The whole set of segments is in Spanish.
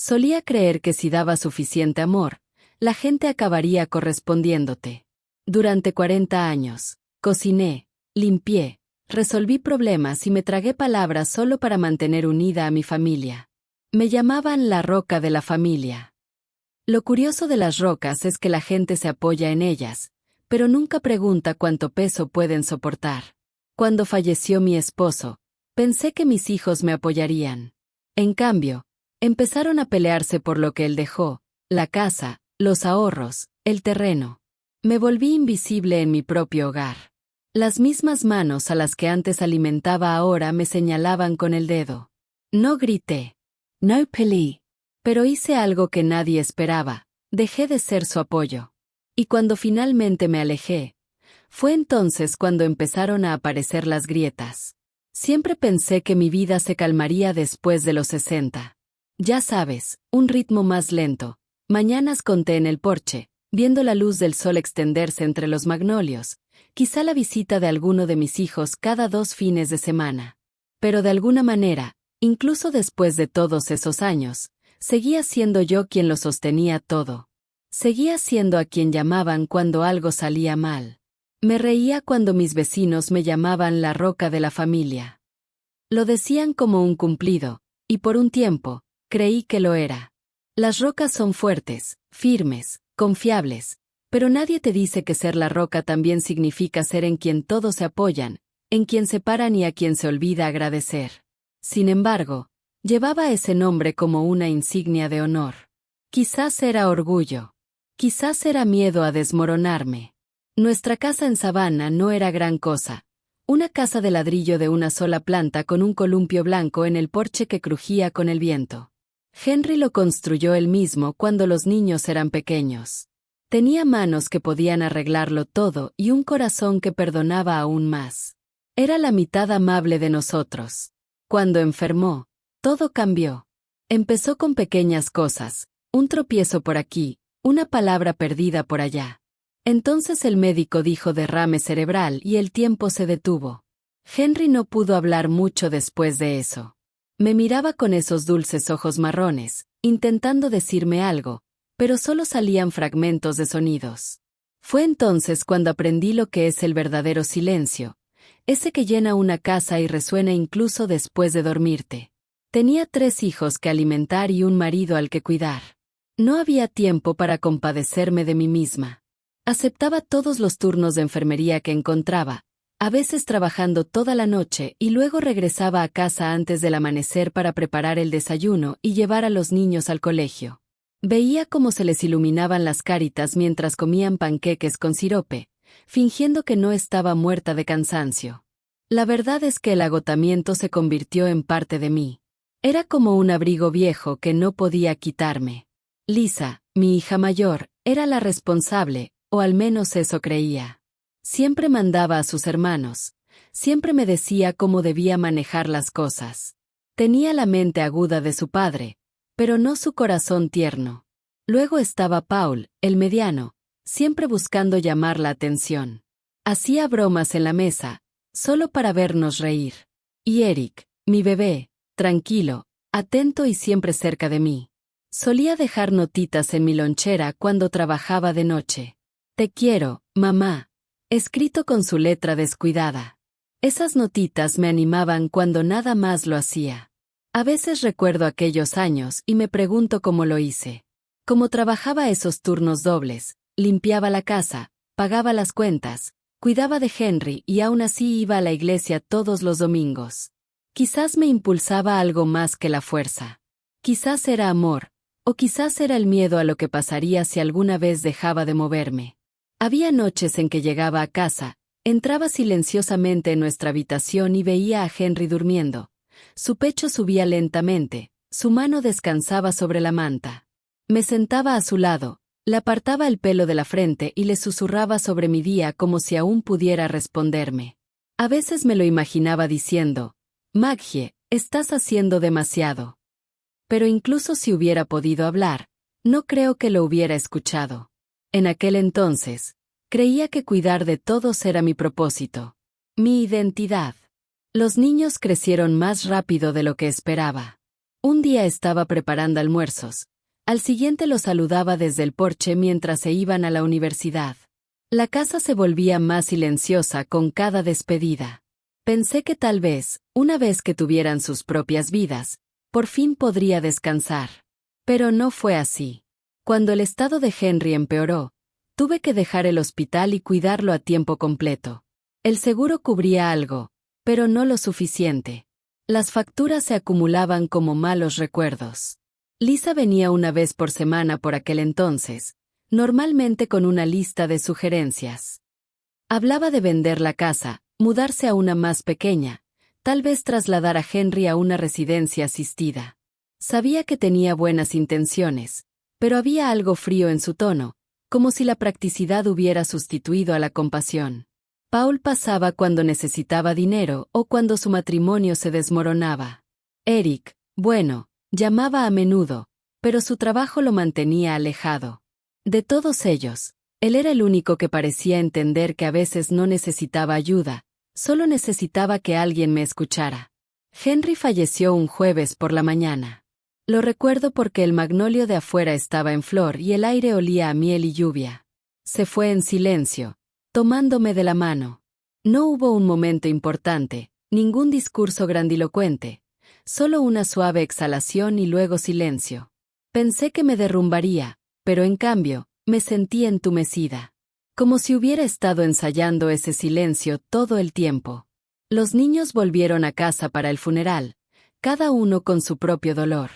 Solía creer que si daba suficiente amor, la gente acabaría correspondiéndote. Durante 40 años, cociné, limpié, resolví problemas y me tragué palabras solo para mantener unida a mi familia. Me llamaban la roca de la familia. Lo curioso de las rocas es que la gente se apoya en ellas, pero nunca pregunta cuánto peso pueden soportar. Cuando falleció mi esposo, pensé que mis hijos me apoyarían. En cambio, empezaron a pelearse por lo que él dejó, la casa, los ahorros, el terreno. Me volví invisible en mi propio hogar. Las mismas manos a las que antes alimentaba ahora me señalaban con el dedo. No grité. No peleé. Pero hice algo que nadie esperaba. Dejé de ser su apoyo. Y cuando finalmente me alejé, fue entonces cuando empezaron a aparecer las grietas. Siempre pensé que mi vida se calmaría después de los 60. Ya sabes, un ritmo más lento. Mañanas con té en el porche, viendo la luz del sol extenderse entre los magnolios, quizá la visita de alguno de mis hijos cada 2 fines de semana. Pero de alguna manera, incluso después de todos esos años, seguía siendo yo quien lo sostenía todo. Seguía siendo a quien llamaban cuando algo salía mal. Me reía cuando mis vecinos me llamaban la roca de la familia. Lo decían como un cumplido, y por un tiempo, creí que lo era. Las rocas son fuertes, firmes, confiables, pero nadie te dice que ser la roca también significa ser en quien todos se apoyan, en quien se paran y a quien se olvida agradecer. Sin embargo, llevaba ese nombre como una insignia de honor. Quizás era orgullo. Quizás era miedo a desmoronarme. Nuestra casa en Savannah no era gran cosa. Una casa de ladrillo de una sola planta con un columpio blanco en el porche que crujía con el viento. Henry lo construyó él mismo cuando los niños eran pequeños. Tenía manos que podían arreglarlo todo y un corazón que perdonaba aún más. Era la mitad amable de nosotros. Cuando enfermó, todo cambió. Empezó con pequeñas cosas, un tropiezo por aquí, una palabra perdida por allá. Entonces el médico dijo derrame cerebral y el tiempo se detuvo. Henry no pudo hablar mucho después de eso. Me miraba con esos dulces ojos marrones, intentando decirme algo, pero solo salían fragmentos de sonidos. Fue entonces cuando aprendí lo que es el verdadero silencio, ese que llena una casa y resuena incluso después de dormirte. Tenía 3 hijos que alimentar y un marido al que cuidar. No había tiempo para compadecerme de mí misma. Aceptaba todos los turnos de enfermería que encontraba, a veces trabajando toda la noche y luego regresaba a casa antes del amanecer para preparar el desayuno y llevar a los niños al colegio. Veía cómo se les iluminaban las caritas mientras comían panqueques con sirope, fingiendo que no estaba muerta de cansancio. La verdad es que el agotamiento se convirtió en parte de mí. Era como un abrigo viejo que no podía quitarme. Lisa, mi hija mayor, era la responsable, o al menos eso creía. Siempre mandaba a sus hermanos, siempre me decía cómo debía manejar las cosas. Tenía la mente aguda de su padre, pero no su corazón tierno. Luego estaba Paul, el mediano, siempre buscando llamar la atención. Hacía bromas en la mesa, solo para vernos reír. Y Eric, mi bebé, tranquilo, atento y siempre cerca de mí. Solía dejar notitas en mi lonchera cuando trabajaba de noche. Te quiero, mamá, escrito con su letra descuidada. Esas notitas me animaban cuando nada más lo hacía. A veces recuerdo aquellos años y me pregunto cómo lo hice. Cómo trabajaba esos turnos dobles, limpiaba la casa, pagaba las cuentas, cuidaba de Henry y aún así iba a la iglesia todos los domingos. Quizás me impulsaba algo más que la fuerza. Quizás era amor, o quizás era el miedo a lo que pasaría si alguna vez dejaba de moverme. Había noches en que llegaba a casa, entraba silenciosamente en nuestra habitación y veía a Henry durmiendo. Su pecho subía lentamente, su mano descansaba sobre la manta. Me sentaba a su lado, le apartaba el pelo de la frente y le susurraba sobre mi día como si aún pudiera responderme. A veces me lo imaginaba diciendo, Maggie, estás haciendo demasiado. Pero incluso si hubiera podido hablar, no creo que lo hubiera escuchado. En aquel entonces, creía que cuidar de todos era mi propósito, mi identidad. Los niños crecieron más rápido de lo que esperaba. Un día estaba preparando almuerzos. Al siguiente lo saludaba desde el porche mientras se iban a la universidad. La casa se volvía más silenciosa con cada despedida. Pensé que tal vez, una vez que tuvieran sus propias vidas, por fin podría descansar. Pero no fue así. Cuando el estado de Henry empeoró, tuve que dejar el hospital y cuidarlo a tiempo completo. El seguro cubría algo, pero no lo suficiente. Las facturas se acumulaban como malos recuerdos. Lisa venía una vez por semana por aquel entonces, normalmente con una lista de sugerencias. Hablaba de vender la casa, mudarse a una más pequeña, tal vez trasladar a Henry a una residencia asistida. Sabía que tenía buenas intenciones, pero había algo frío en su tono, como si la practicidad hubiera sustituido a la compasión. Paul pasaba cuando necesitaba dinero o cuando su matrimonio se desmoronaba. Eric, bueno, llamaba a menudo, pero su trabajo lo mantenía alejado. De todos ellos, él era el único que parecía entender que a veces no necesitaba ayuda, solo necesitaba que alguien me escuchara. Henry falleció un jueves por la mañana. Lo recuerdo porque el magnolio de afuera estaba en flor y el aire olía a miel y lluvia. Se fue en silencio, tomándome de la mano. No hubo un momento importante, ningún discurso grandilocuente, solo una suave exhalación y luego silencio. Pensé que me derrumbaría, pero en cambio, me sentí entumecida. Como si hubiera estado ensayando ese silencio todo el tiempo. Los niños volvieron a casa para el funeral, cada uno con su propio dolor.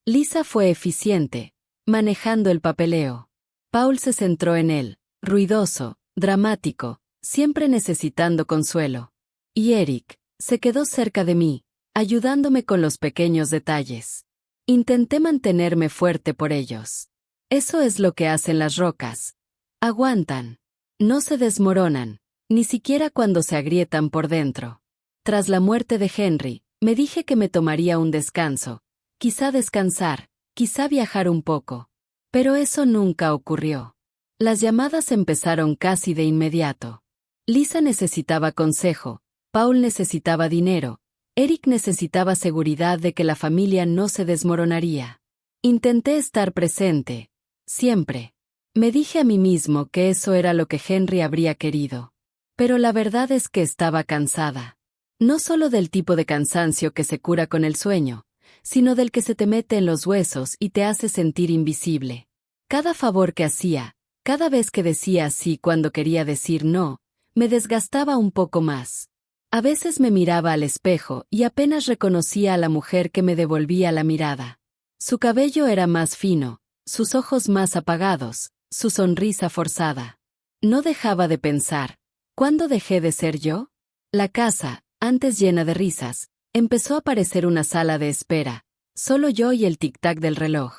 Lisa fue eficiente, manejando el papeleo. Paul se centró en él, ruidoso, dramático, siempre necesitando consuelo. Y Eric se quedó cerca de mí, ayudándome con los pequeños detalles. Intenté mantenerme fuerte por ellos. Eso es lo que hacen las rocas. Aguantan. No se desmoronan, ni siquiera cuando se agrietan por dentro. Tras la muerte de Henry, me dije que me tomaría un descanso, quizá descansar, quizá viajar un poco. Pero eso nunca ocurrió. Las llamadas empezaron casi de inmediato. Lisa necesitaba consejo, Paul necesitaba dinero, Eric necesitaba seguridad de que la familia no se desmoronaría. Intenté estar presente, siempre. Me dije a mí mismo que eso era lo que Henry habría querido. Pero la verdad es que estaba cansada. No solo del tipo de cansancio que se cura con el sueño, sino del que se te mete en los huesos y te hace sentir invisible. Cada favor que hacía, cada vez que decía sí cuando quería decir no, me desgastaba un poco más. A veces me miraba al espejo y apenas reconocía a la mujer que me devolvía la mirada. Su cabello era más fino, sus ojos más apagados, su sonrisa forzada. No dejaba de pensar, ¿cuándo dejé de ser yo? La casa, antes llena de risas, empezó a parecer una sala de espera, solo yo y el tic-tac del reloj.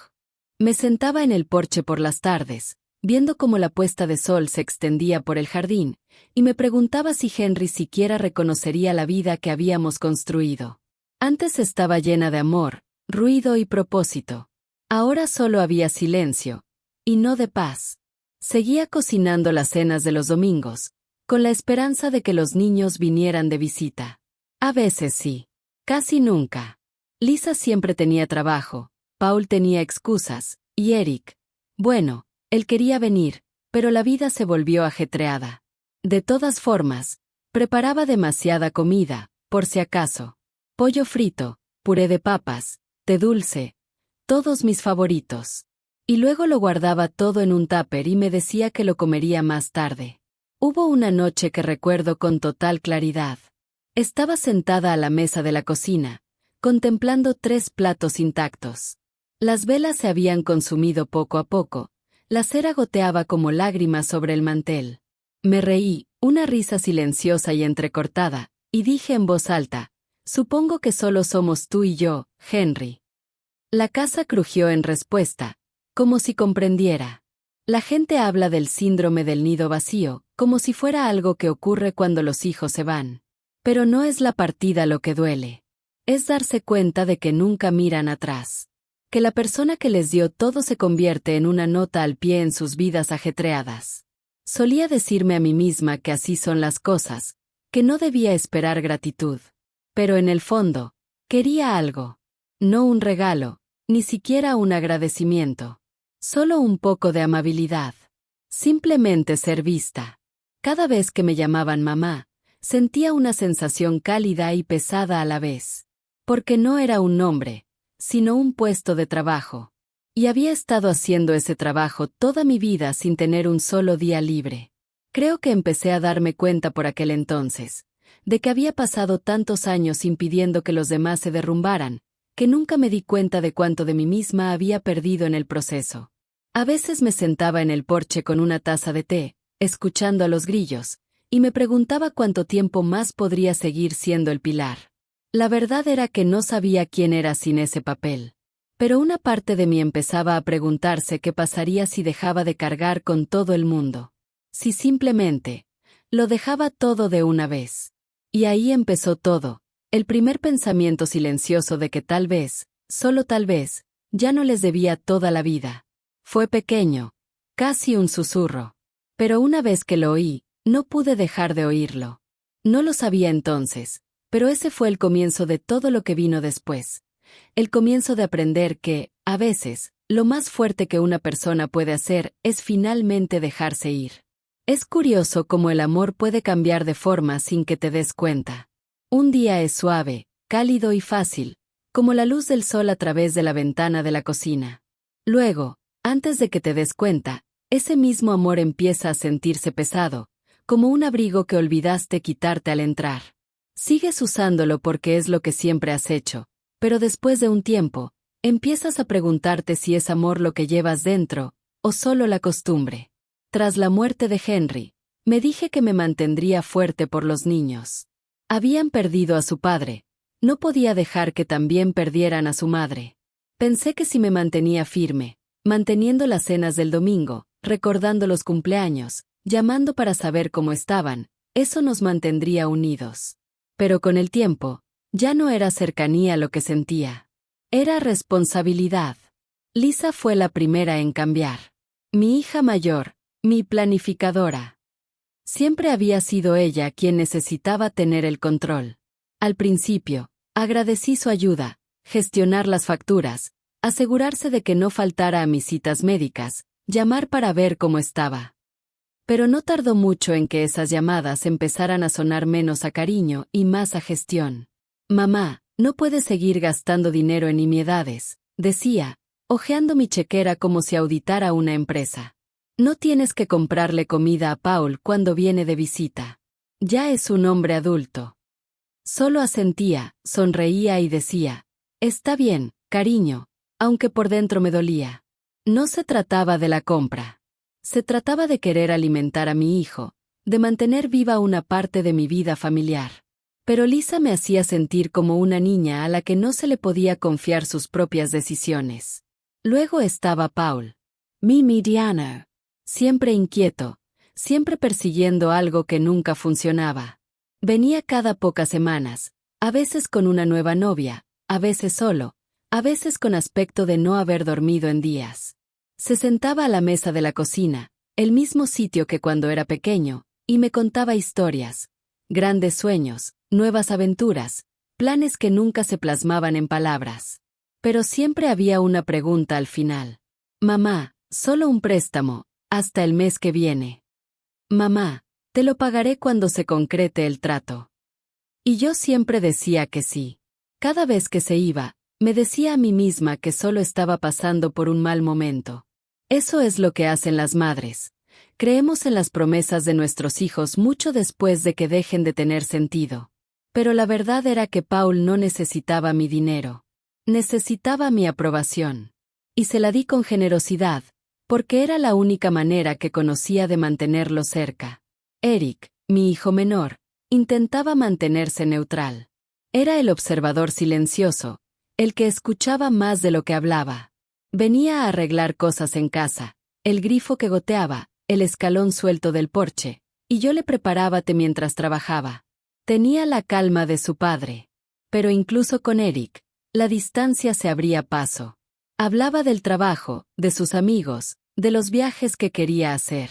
Me sentaba en el porche por las tardes, viendo cómo la puesta de sol se extendía por el jardín, y me preguntaba si Henry siquiera reconocería la vida que habíamos construido. Antes estaba llena de amor, ruido y propósito. Ahora solo había silencio, y no de paz. Seguía cocinando las cenas de los domingos, con la esperanza de que los niños vinieran de visita. A veces sí. Casi nunca. Lisa siempre tenía trabajo, Paul tenía excusas, y Eric, bueno, él quería venir, pero la vida se volvió ajetreada. De todas formas, preparaba demasiada comida, por si acaso. Pollo frito, puré de papas, té dulce, todos mis favoritos. Y luego lo guardaba todo en un tupper y me decía que lo comería más tarde. Hubo una noche que recuerdo con total claridad. Estaba sentada a la mesa de la cocina, contemplando 3 platos intactos. Las velas se habían consumido poco a poco, la cera goteaba como lágrimas sobre el mantel. Me reí, una risa silenciosa y entrecortada, y dije en voz alta, supongo que solo somos tú y yo, Henry. La casa crujió en respuesta, como si comprendiera. La gente habla del síndrome del nido vacío, como si fuera algo que ocurre cuando los hijos se van. Pero no es la partida lo que duele. Es darse cuenta de que nunca miran atrás. Que la persona que les dio todo se convierte en una nota al pie en sus vidas ajetreadas. Solía decirme a mí misma que así son las cosas, que no debía esperar gratitud. Pero en el fondo, quería algo. No un regalo, ni siquiera un agradecimiento. Solo un poco de amabilidad. Simplemente ser vista. Cada vez que me llamaban mamá, sentía una sensación cálida y pesada a la vez. Porque no era un nombre, sino un puesto de trabajo. Y había estado haciendo ese trabajo toda mi vida sin tener un solo día libre. Creo que empecé a darme cuenta por aquel entonces, de que había pasado tantos años impidiendo que los demás se derrumbaran, que nunca me di cuenta de cuánto de mí misma había perdido en el proceso. A veces me sentaba en el porche con una taza de té, escuchando a los grillos, y me preguntaba cuánto tiempo más podría seguir siendo el pilar. La verdad era que no sabía quién era sin ese papel. Pero una parte de mí empezaba a preguntarse qué pasaría si dejaba de cargar con todo el mundo. Si simplemente lo dejaba todo de una vez. Y ahí empezó todo, el primer pensamiento silencioso de que tal vez, solo tal vez, ya no les debía toda la vida. Fue pequeño, casi un susurro. Pero una vez que lo oí, no pude dejar de oírlo. No lo sabía entonces, pero ese fue el comienzo de todo lo que vino después. El comienzo de aprender que, a veces, lo más fuerte que una persona puede hacer es finalmente dejarse ir. Es curioso cómo el amor puede cambiar de forma sin que te des cuenta. Un día es suave, cálido y fácil, como la luz del sol a través de la ventana de la cocina. Luego, antes de que te des cuenta, ese mismo amor empieza a sentirse pesado, como un abrigo que olvidaste quitarte al entrar. Sigues usándolo porque es lo que siempre has hecho. Pero después de un tiempo, empiezas a preguntarte si es amor lo que llevas dentro, o solo la costumbre. Tras la muerte de Henry, me dije que me mantendría fuerte por los niños. Habían perdido a su padre, no podía dejar que también perdieran a su madre. Pensé que si me mantenía firme, manteniendo las cenas del domingo, recordando los cumpleaños, llamando para saber cómo estaban, eso nos mantendría unidos. Pero con el tiempo, ya no era cercanía lo que sentía. Era responsabilidad. Lisa fue la primera en cambiar. Mi hija mayor, mi planificadora. Siempre había sido ella quien necesitaba tener el control. Al principio, agradecí su ayuda, gestionar las facturas, asegurarse de que no faltara a mis citas médicas, llamar para ver cómo estaba. Pero no tardó mucho en que esas llamadas empezaran a sonar menos a cariño y más a gestión. Mamá, no puedes seguir gastando dinero en nimiedades, decía, hojeando mi chequera como si auditara una empresa. No tienes que comprarle comida a Paul cuando viene de visita. Ya es un hombre adulto. Solo asentía, sonreía y decía, está bien, cariño, aunque por dentro me dolía. No se trataba de la compra. Se trataba de querer alimentar a mi hijo, de mantener viva una parte de mi vida familiar. Pero Lisa me hacía sentir como una niña a la que no se le podía confiar sus propias decisiones. Luego estaba Paul. Mi mediano. Siempre inquieto, siempre persiguiendo algo que nunca funcionaba. Venía cada pocas semanas, a veces con una nueva novia, a veces solo, a veces con aspecto de no haber dormido en días. Se sentaba a la mesa de la cocina, el mismo sitio que cuando era pequeño, y me contaba historias, grandes sueños, nuevas aventuras, planes que nunca se plasmaban en palabras. Pero siempre había una pregunta al final. Mamá, solo un préstamo, hasta el mes que viene. Mamá, te lo pagaré cuando se concrete el trato. Y yo siempre decía que sí. Cada vez que se iba, me decía a mí misma que solo estaba pasando por un mal momento. Eso es lo que hacen las madres. Creemos en las promesas de nuestros hijos mucho después de que dejen de tener sentido. Pero la verdad era que Paul no necesitaba mi dinero. Necesitaba mi aprobación. Y se la di con generosidad, porque era la única manera que conocía de mantenerlo cerca. Eric, mi hijo menor, intentaba mantenerse neutral. Era el observador silencioso, el que escuchaba más de lo que hablaba. Venía a arreglar cosas en casa, el grifo que goteaba, el escalón suelto del porche, y yo le preparaba té mientras trabajaba. Tenía la calma de su padre. Pero incluso con Eric, la distancia se abría paso. Hablaba del trabajo, de sus amigos, de los viajes que quería hacer.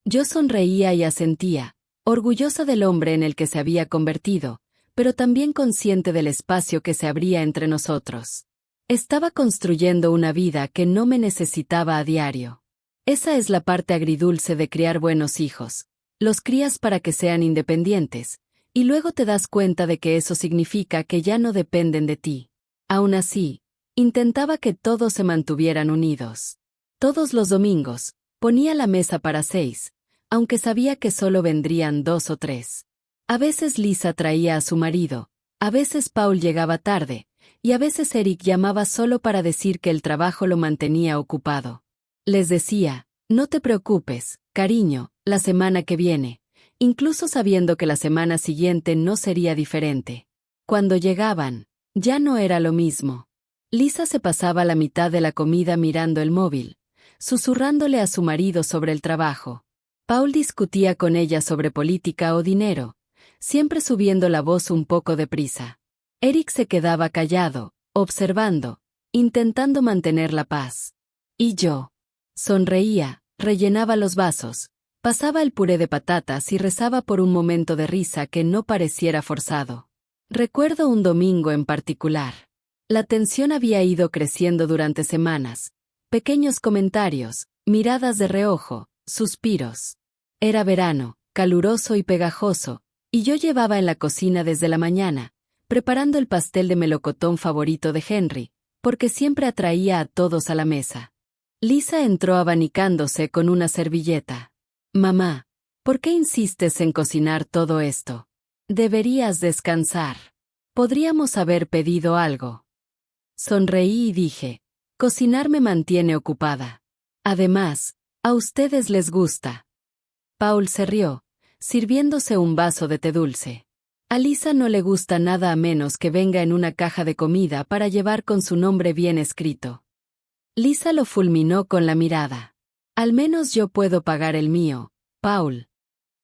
Yo sonreía y asentía, orgullosa del hombre en el que se había convertido, pero también consciente del espacio que se abría entre nosotros. Estaba construyendo una vida que no me necesitaba a diario. Esa es la parte agridulce de criar buenos hijos. Los crías para que sean independientes, y luego te das cuenta de que eso significa que ya no dependen de ti. Aún así, intentaba que todos se mantuvieran unidos. Todos los domingos, ponía la mesa para 6, aunque sabía que solo vendrían 2 o 3. A veces Lisa traía a su marido, a veces Paul llegaba tarde, y a veces Eric llamaba solo para decir que el trabajo lo mantenía ocupado. Les decía, no te preocupes, cariño, la semana que viene, incluso sabiendo que la semana siguiente no sería diferente. Cuando llegaban, ya no era lo mismo. Lisa se pasaba la mitad de la comida mirando el móvil, susurrándole a su marido sobre el trabajo. Paul discutía con ella sobre política o dinero, siempre subiendo la voz un poco deprisa. Eric se quedaba callado, observando, intentando mantener la paz. Y yo. Sonreía, rellenaba los vasos, pasaba el puré de patatas y rezaba por un momento de risa que no pareciera forzado. Recuerdo un domingo en particular. La tensión había ido creciendo durante semanas. Pequeños comentarios, miradas de reojo, suspiros. Era verano, caluroso y pegajoso, y yo llevaba en la cocina desde la mañana, preparando el pastel de melocotón favorito de Henry, porque siempre atraía a todos a la mesa. Lisa entró abanicándose con una servilleta. Mamá, ¿por qué insistes en cocinar todo esto? Deberías descansar. Podríamos haber pedido algo. Sonreí y dije, cocinar me mantiene ocupada. Además, a ustedes les gusta. Paul se rió, sirviéndose un vaso de té dulce. A Lisa no le gusta nada a menos que venga en una caja de comida para llevar con su nombre bien escrito. Lisa lo fulminó con la mirada. Al menos yo puedo pagar el mío, Paul.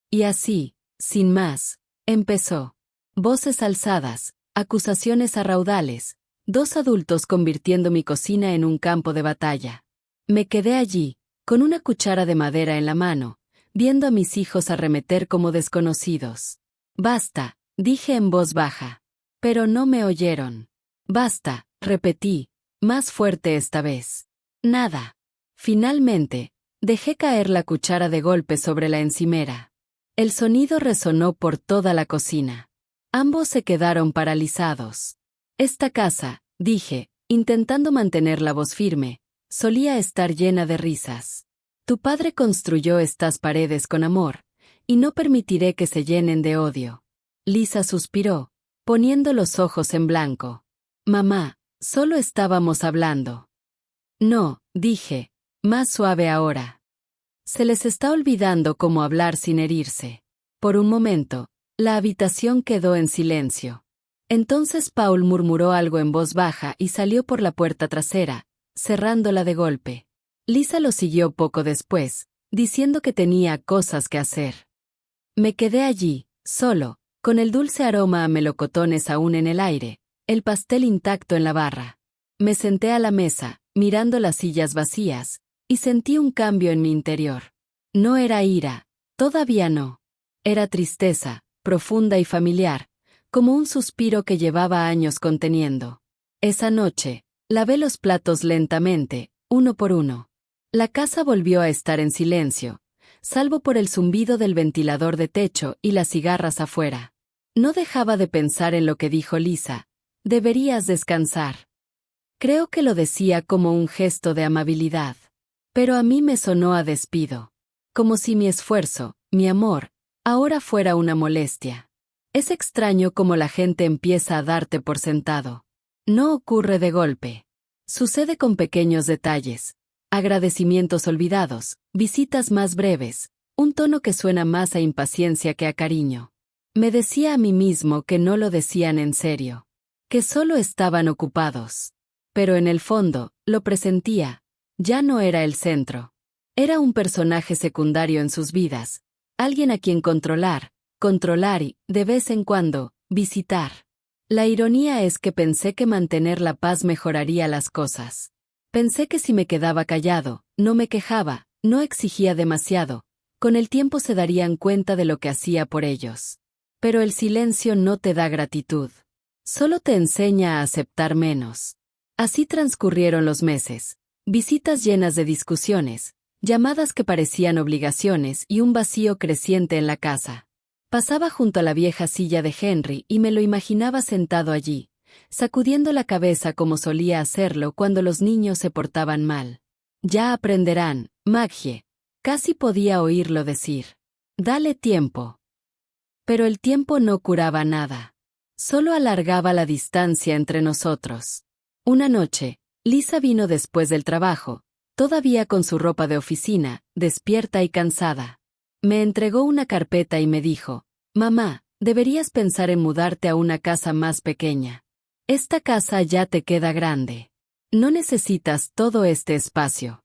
Y así, sin más, empezó. Voces alzadas, acusaciones a raudales, 2 adultos convirtiendo mi cocina en un campo de batalla. Me quedé allí, con una cuchara de madera en la mano, viendo a mis hijos arremeter como desconocidos. Basta, dije en voz baja. Pero no me oyeron. Basta, repetí, más fuerte esta vez. Nada. Finalmente, dejé caer la cuchara de golpe sobre la encimera. El sonido resonó por toda la cocina. Ambos se quedaron paralizados. Esta casa, dije, intentando mantener la voz firme, solía estar llena de risas. Tu padre construyó estas paredes con amor, y no permitiré que se llenen de odio. Lisa suspiró, poniendo los ojos en blanco. Mamá, solo estábamos hablando. No, dije, más suave ahora. Se les está olvidando cómo hablar sin herirse. Por un momento, la habitación quedó en silencio. Entonces Paul murmuró algo en voz baja y salió por la puerta trasera, cerrándola de golpe. Lisa lo siguió poco después, diciendo que tenía cosas que hacer. Me quedé allí, solo, con el dulce aroma a melocotones aún en el aire, el pastel intacto en la barra. Me senté a la mesa, mirando las sillas vacías, y sentí un cambio en mi interior. No era ira, todavía no. Era tristeza, profunda y familiar, como un suspiro que llevaba años conteniendo. Esa noche, lavé los platos lentamente, uno por uno. La casa volvió a estar en silencio, salvo por el zumbido del ventilador de techo y las cigarras afuera. No dejaba de pensar en lo que dijo Lisa. Deberías descansar. Creo que lo decía como un gesto de amabilidad. Pero a mí me sonó a despido. Como si mi esfuerzo, mi amor, ahora fuera una molestia. Es extraño cómo la gente empieza a darte por sentado. No ocurre de golpe. Sucede con pequeños detalles. Agradecimientos olvidados, visitas más breves, un tono que suena más a impaciencia que a cariño. Me decía a mí mismo que no lo decían en serio, que solo estaban ocupados. Pero en el fondo, lo presentía, ya no era el centro. Era un personaje secundario en sus vidas, alguien a quien controlar y, de vez en cuando, visitar. La ironía es que pensé que mantener la paz mejoraría las cosas. Pensé que si me quedaba callado, no me quejaba, no exigía demasiado, con el tiempo se darían cuenta de lo que hacía por ellos. Pero el silencio no te da gratitud. Solo te enseña a aceptar menos. Así transcurrieron los meses. Visitas llenas de discusiones, llamadas que parecían obligaciones y un vacío creciente en la casa. Pasaba junto a la vieja silla de Henry y me lo imaginaba sentado allí, sacudiendo la cabeza como solía hacerlo cuando los niños se portaban mal. Ya aprenderán, Maggie. Casi podía oírlo decir. Dale tiempo. Pero el tiempo no curaba nada. Solo alargaba la distancia entre nosotros. Una noche, Lisa vino después del trabajo, todavía con su ropa de oficina, despierta y cansada. Me entregó una carpeta y me dijo, «Mamá, deberías pensar en mudarte a una casa más pequeña. Esta casa ya te queda grande. No necesitas todo este espacio».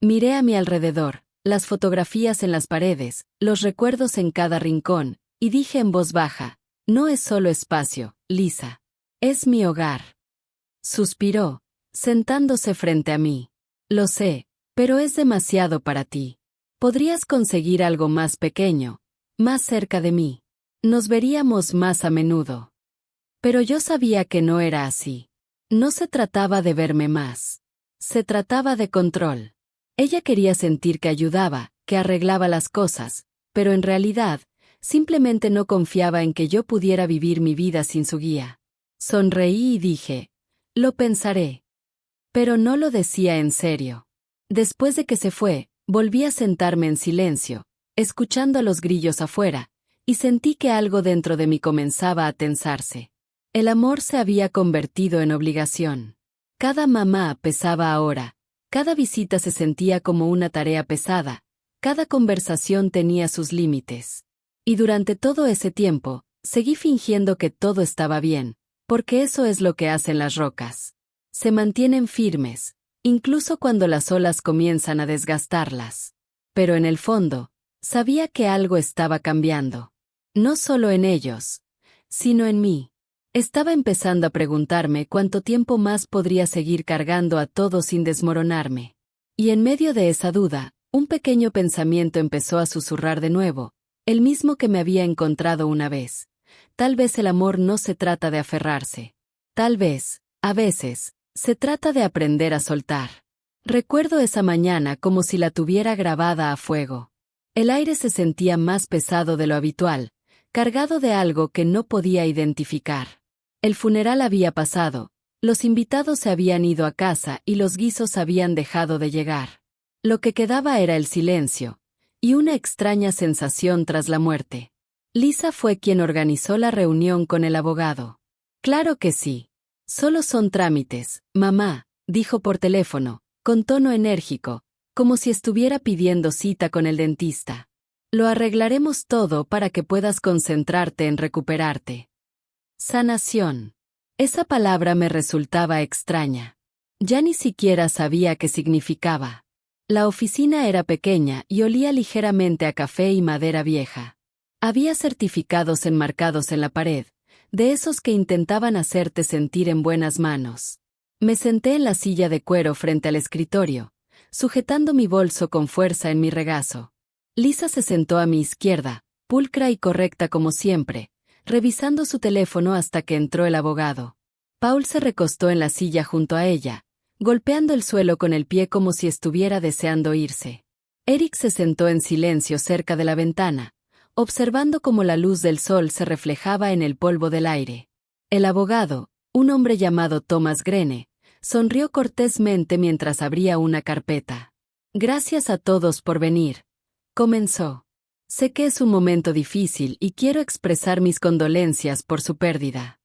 Miré a mi alrededor, las fotografías en las paredes, los recuerdos en cada rincón, y dije en voz baja, «No es solo espacio, Lisa. Es mi hogar». Suspiró, sentándose frente a mí. «Lo sé, pero es demasiado para ti. Podrías conseguir algo más pequeño, más cerca de mí. Nos veríamos más a menudo». Pero yo sabía que no era así. No se trataba de verme más. Se trataba de control. Ella quería sentir que ayudaba, que arreglaba las cosas, pero en realidad, simplemente no confiaba en que yo pudiera vivir mi vida sin su guía. Sonreí y dije, «Lo pensaré». Pero no lo decía en serio. Después de que se fue, volví a sentarme en silencio, escuchando a los grillos afuera, y sentí que algo dentro de mí comenzaba a tensarse. El amor se había convertido en obligación. Cada mamá pesaba ahora, cada visita se sentía como una tarea pesada, cada conversación tenía sus límites. Y durante todo ese tiempo, seguí fingiendo que todo estaba bien, porque eso es lo que hacen las rocas. Se mantienen firmes, incluso cuando las olas comienzan a desgastarlas. Pero en el fondo, sabía que algo estaba cambiando. No solo en ellos, sino en mí. Estaba empezando a preguntarme cuánto tiempo más podría seguir cargando a todo sin desmoronarme. Y en medio de esa duda, un pequeño pensamiento empezó a susurrar de nuevo, el mismo que me había encontrado una vez. Tal vez el amor no se trata de aferrarse. Tal vez, a veces, se trata de aprender a soltar. Recuerdo esa mañana como si la tuviera grabada a fuego. El aire se sentía más pesado de lo habitual, cargado de algo que no podía identificar. El funeral había pasado, los invitados se habían ido a casa y los guisos habían dejado de llegar. Lo que quedaba era el silencio, y una extraña sensación tras la muerte. Lisa fue quien organizó la reunión con el abogado. «Claro que sí. Solo son trámites, mamá», dijo por teléfono, con tono enérgico, como si estuviera pidiendo cita con el dentista. «Lo arreglaremos todo para que puedas concentrarte en recuperarte». Sanación. Esa palabra me resultaba extraña. Ya ni siquiera sabía qué significaba. La oficina era pequeña y olía ligeramente a café y madera vieja. Había certificados enmarcados en la pared, de esos que intentaban hacerte sentir en buenas manos. Me senté en la silla de cuero frente al escritorio, sujetando mi bolso con fuerza en mi regazo. Lisa se sentó a mi izquierda, pulcra y correcta como siempre, revisando su teléfono hasta que entró el abogado. Paul se recostó en la silla junto a ella, golpeando el suelo con el pie como si estuviera deseando irse. Eric se sentó en silencio cerca de la ventana, observando cómo la luz del sol se reflejaba en el polvo del aire. El abogado, un hombre llamado Thomas Grene, sonrió cortésmente mientras abría una carpeta. «Gracias a todos por venir», comenzó. «Sé que es un momento difícil y quiero expresar mis condolencias por su pérdida».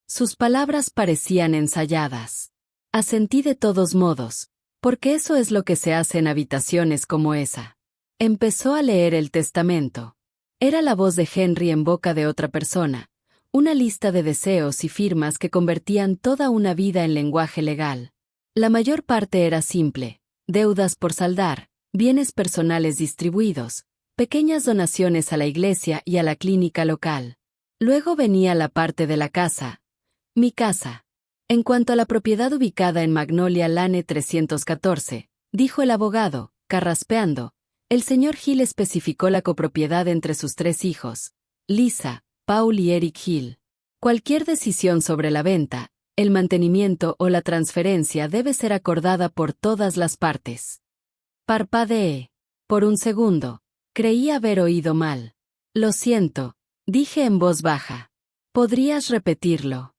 Sus palabras parecían ensayadas. Asentí de todos modos, porque eso es lo que se hace en habitaciones como esa. Empezó a leer el testamento. Era la voz de Henry en boca de otra persona, una lista de deseos y firmas que convertían toda una vida en lenguaje legal. La mayor parte era simple: deudas por saldar, bienes personales distribuidos, pequeñas donaciones a la iglesia y a la clínica local. Luego venía la parte de la casa, mi casa. En cuanto a la propiedad ubicada en Magnolia Lane 314, dijo el abogado, carraspeando, el señor Hill especificó la copropiedad entre sus 3 hijos, Lisa, Paul y Eric Hill. Cualquier decisión sobre la venta, El mantenimiento o la transferencia debe ser acordada por todas las partes. Parpadeé. Por un segundo, creí haber oído mal. Lo siento, dije en voz baja. ¿Podrías repetirlo?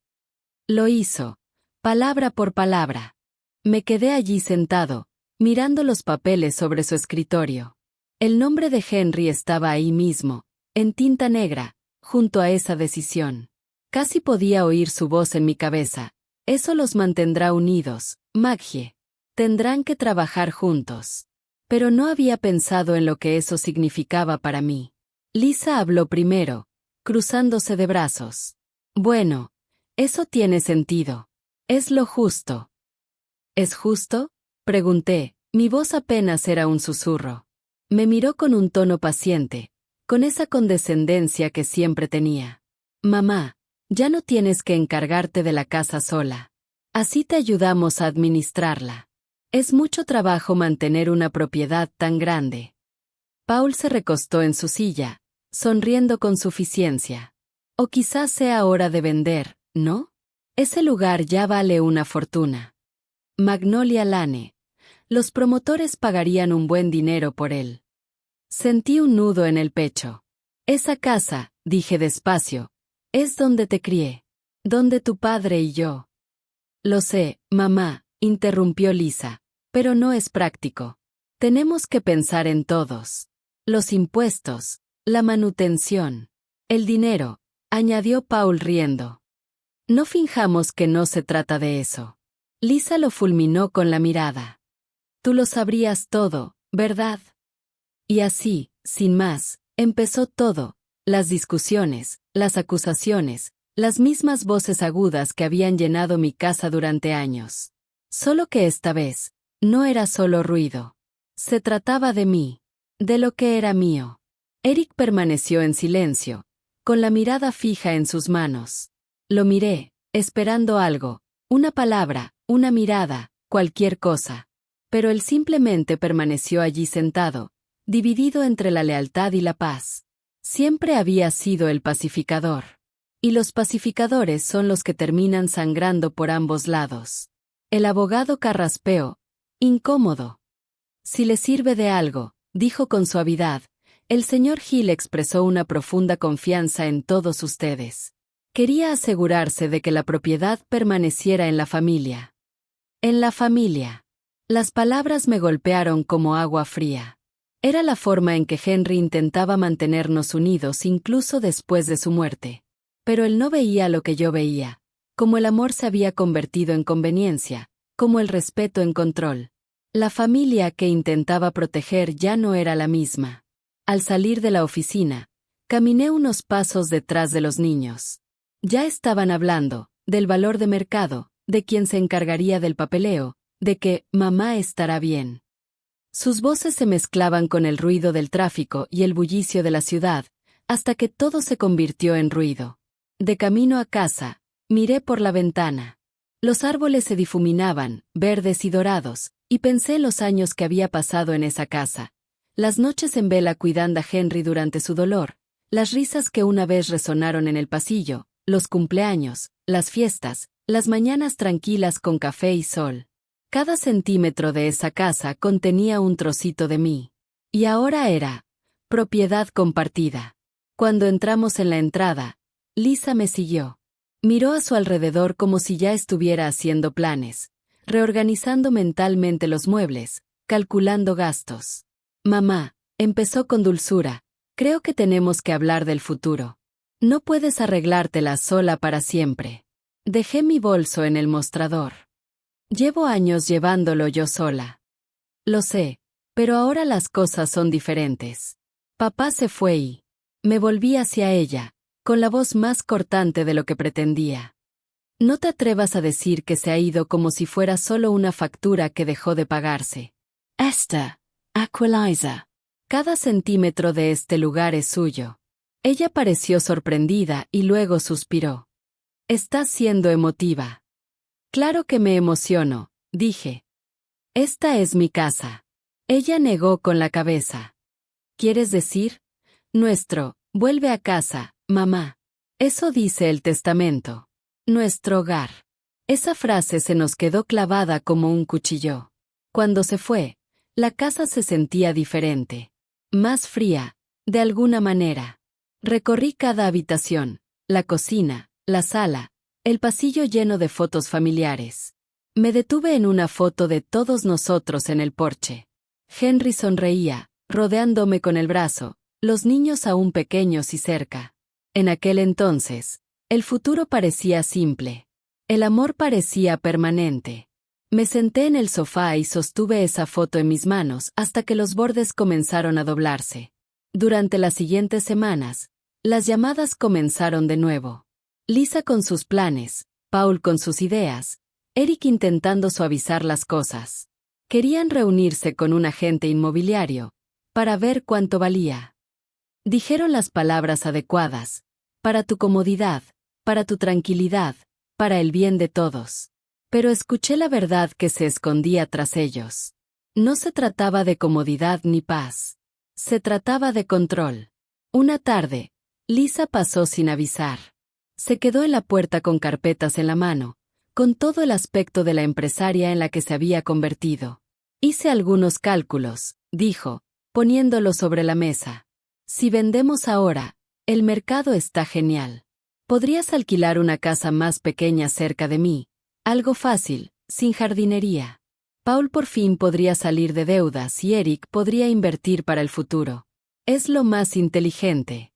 Lo hizo, palabra por palabra. Me quedé allí sentado, mirando los papeles sobre su escritorio. El nombre de Henry estaba ahí mismo, en tinta negra, junto a esa decisión. Casi podía oír su voz en mi cabeza. Eso los mantendrá unidos, Maggie. Tendrán que trabajar juntos. Pero no había pensado en lo que eso significaba para mí. Lisa habló primero, cruzándose de brazos. Bueno, eso tiene sentido. Es lo justo. ¿Es justo? Pregunté, mi voz apenas era un susurro. Me miró con un tono paciente, con esa condescendencia que siempre tenía. Mamá, ya no tienes que encargarte de la casa sola. Así te ayudamos a administrarla. Es mucho trabajo mantener una propiedad tan grande. Paul se recostó en su silla, sonriendo con suficiencia. O quizás sea hora de vender, ¿no? Ese lugar ya vale una fortuna. Magnolia Lane. Los promotores pagarían un buen dinero por él. Sentí un nudo en el pecho. Esa casa, dije despacio, es donde te crié. Donde tu padre y yo. Lo sé, mamá, interrumpió Lisa, pero no es práctico. Tenemos que pensar en todos. Los impuestos, la manutención, el dinero, añadió Paul riendo. No finjamos que no se trata de eso. Lisa lo fulminó con la mirada. Tú lo sabrías todo, ¿verdad? Y así, sin más, empezó todo, las discusiones, las acusaciones, las mismas voces agudas que habían llenado mi casa durante años. Solo que esta vez, no era solo ruido. Se trataba de mí, de lo que era mío. Eric permaneció en silencio, con la mirada fija en sus manos. Lo miré, esperando algo, una palabra, una mirada, cualquier cosa. Pero él simplemente permaneció allí sentado, dividido entre la lealtad y la paz. Siempre había sido el pacificador. Y los pacificadores son los que terminan sangrando por ambos lados. El abogado carraspeó, incómodo. Si le sirve de algo, dijo con suavidad, el señor Hill expresó una profunda confianza en todos ustedes. Quería asegurarse de que la propiedad permaneciera en la familia. En la familia. Las palabras me golpearon como agua fría. Era la forma en que Henry intentaba mantenernos unidos incluso después de su muerte. Pero él no veía lo que yo veía, como el amor se había convertido en conveniencia, como el respeto en control. La familia que intentaba proteger ya no era la misma. Al salir de la oficina, caminé unos pasos detrás de los niños. Ya estaban hablando, del valor de mercado, de quién se encargaría del papeleo, de que mamá estará bien. Sus voces se mezclaban con el ruido del tráfico y el bullicio de la ciudad, hasta que todo se convirtió en ruido. De camino a casa, miré por la ventana. Los árboles se difuminaban, verdes y dorados, y pensé en los años que había pasado en esa casa. Las noches en vela cuidando a Henry durante su dolor, las risas que una vez resonaron en el pasillo, los cumpleaños, las fiestas, las mañanas tranquilas con café y sol. Cada centímetro de esa casa contenía un trocito de mí. Y ahora era propiedad compartida. Cuando entramos en la entrada, Lisa me siguió. Miró a su alrededor como si ya estuviera haciendo planes, reorganizando mentalmente los muebles, calculando gastos. Mamá, empezó con dulzura, creo que tenemos que hablar del futuro. No puedes arreglártela sola para siempre. Dejé mi bolso en el mostrador. Llevo años llevándolo yo sola. Lo sé, pero ahora las cosas son diferentes. Papá se fue y me volví hacia ella, con la voz más cortante de lo que pretendía. No te atrevas a decir que se ha ido como si fuera solo una factura que dejó de pagarse. Esther, Aquiliza. Cada centímetro de este lugar es suyo. Ella pareció sorprendida y luego suspiró. Estás siendo emotiva. Claro que me emociono, dije. Esta es mi casa. Ella negó con la cabeza. ¿Quieres decir? Vuelve a casa, mamá. Eso dice el testamento. Nuestro hogar. Esa frase se nos quedó clavada como un cuchillo. Cuando se fue, la casa se sentía diferente. Más fría, de alguna manera. Recorrí cada habitación, la cocina, la sala, el pasillo lleno de fotos familiares. Me detuve en una foto de todos nosotros en el porche. Henry sonreía, rodeándome con el brazo, los niños aún pequeños y cerca. En aquel entonces, el futuro parecía simple. El amor parecía permanente. Me senté en el sofá y sostuve esa foto en mis manos hasta que los bordes comenzaron a doblarse. Durante las siguientes semanas, las llamadas comenzaron de nuevo. Lisa con sus planes, Paul con sus ideas, Eric intentando suavizar las cosas. Querían reunirse con un agente inmobiliario, para ver cuánto valía. Dijeron las palabras adecuadas, para tu comodidad, para tu tranquilidad, para el bien de todos. Pero escuché la verdad que se escondía tras ellos. No se trataba de comodidad ni paz. Se trataba de control. Una tarde, Lisa pasó sin avisar. Se quedó en la puerta con carpetas en la mano, con todo el aspecto de la empresaria en la que se había convertido. Hice algunos cálculos, dijo, poniéndolo sobre la mesa. Si vendemos ahora, el mercado está genial. Podrías alquilar una casa más pequeña cerca de mí, algo fácil, sin jardinería. Paul por fin podría salir de deudas y Eric podría invertir para el futuro. Es lo más inteligente.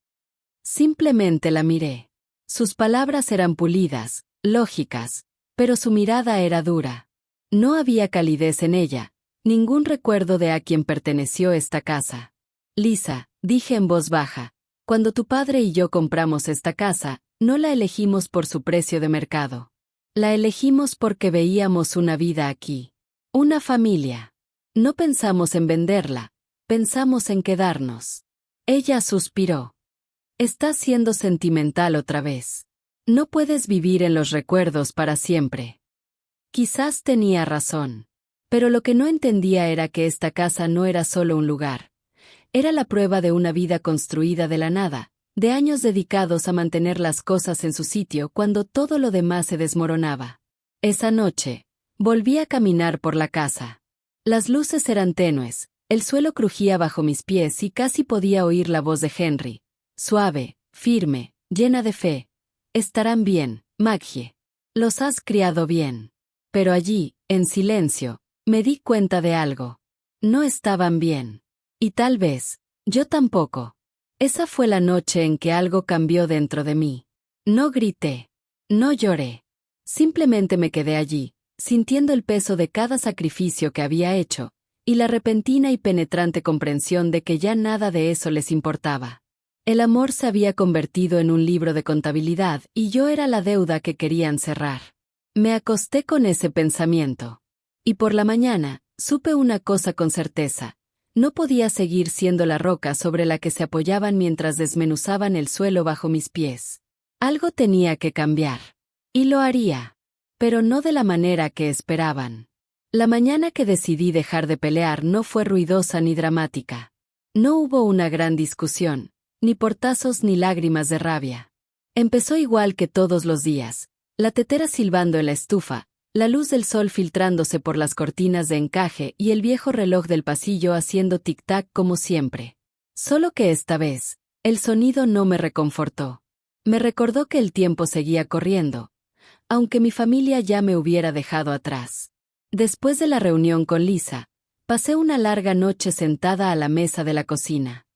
Simplemente la miré. Sus palabras eran pulidas, lógicas, pero su mirada era dura. No había calidez en ella, ningún recuerdo de a quién perteneció esta casa. Lisa, dije en voz baja, cuando tu padre y yo compramos esta casa, no la elegimos por su precio de mercado. La elegimos porque veíamos una vida aquí. Una familia. No pensamos en venderla, pensamos en quedarnos. Ella suspiró. Estás siendo sentimental otra vez. No puedes vivir en los recuerdos para siempre. Quizás tenía razón. Pero lo que no entendía era que esta casa no era solo un lugar. Era la prueba de una vida construida de la nada, de años dedicados a mantener las cosas en su sitio cuando todo lo demás se desmoronaba. Esa noche, volví a caminar por la casa. Las luces eran tenues, el suelo crujía bajo mis pies y casi podía oír la voz de Henry. Suave, firme, llena de fe. Estarán bien, Maggie. Los has criado bien. Pero allí, en silencio, me di cuenta de algo. No estaban bien. Y tal vez, yo tampoco. Esa fue la noche en que algo cambió dentro de mí. No grité. No lloré. Simplemente me quedé allí, sintiendo el peso de cada sacrificio que había hecho, y la repentina y penetrante comprensión de que ya nada de eso les importaba. El amor se había convertido en un libro de contabilidad y yo era la deuda que querían cerrar. Me acosté con ese pensamiento. Y por la mañana, supe una cosa con certeza. No podía seguir siendo la roca sobre la que se apoyaban mientras desmenuzaban el suelo bajo mis pies. Algo tenía que cambiar. Y lo haría. Pero no de la manera que esperaban. La mañana que decidí dejar de pelear no fue ruidosa ni dramática. No hubo una gran discusión, ni portazos ni lágrimas de rabia. Empezó igual que todos los días, la tetera silbando en la estufa, la luz del sol filtrándose por las cortinas de encaje y el viejo reloj del pasillo haciendo tic-tac como siempre. Solo que esta vez, el sonido no me reconfortó. Me recordó que el tiempo seguía corriendo, aunque mi familia ya me hubiera dejado atrás. Después de la reunión con Lisa, pasé una larga noche sentada a la mesa de la cocina.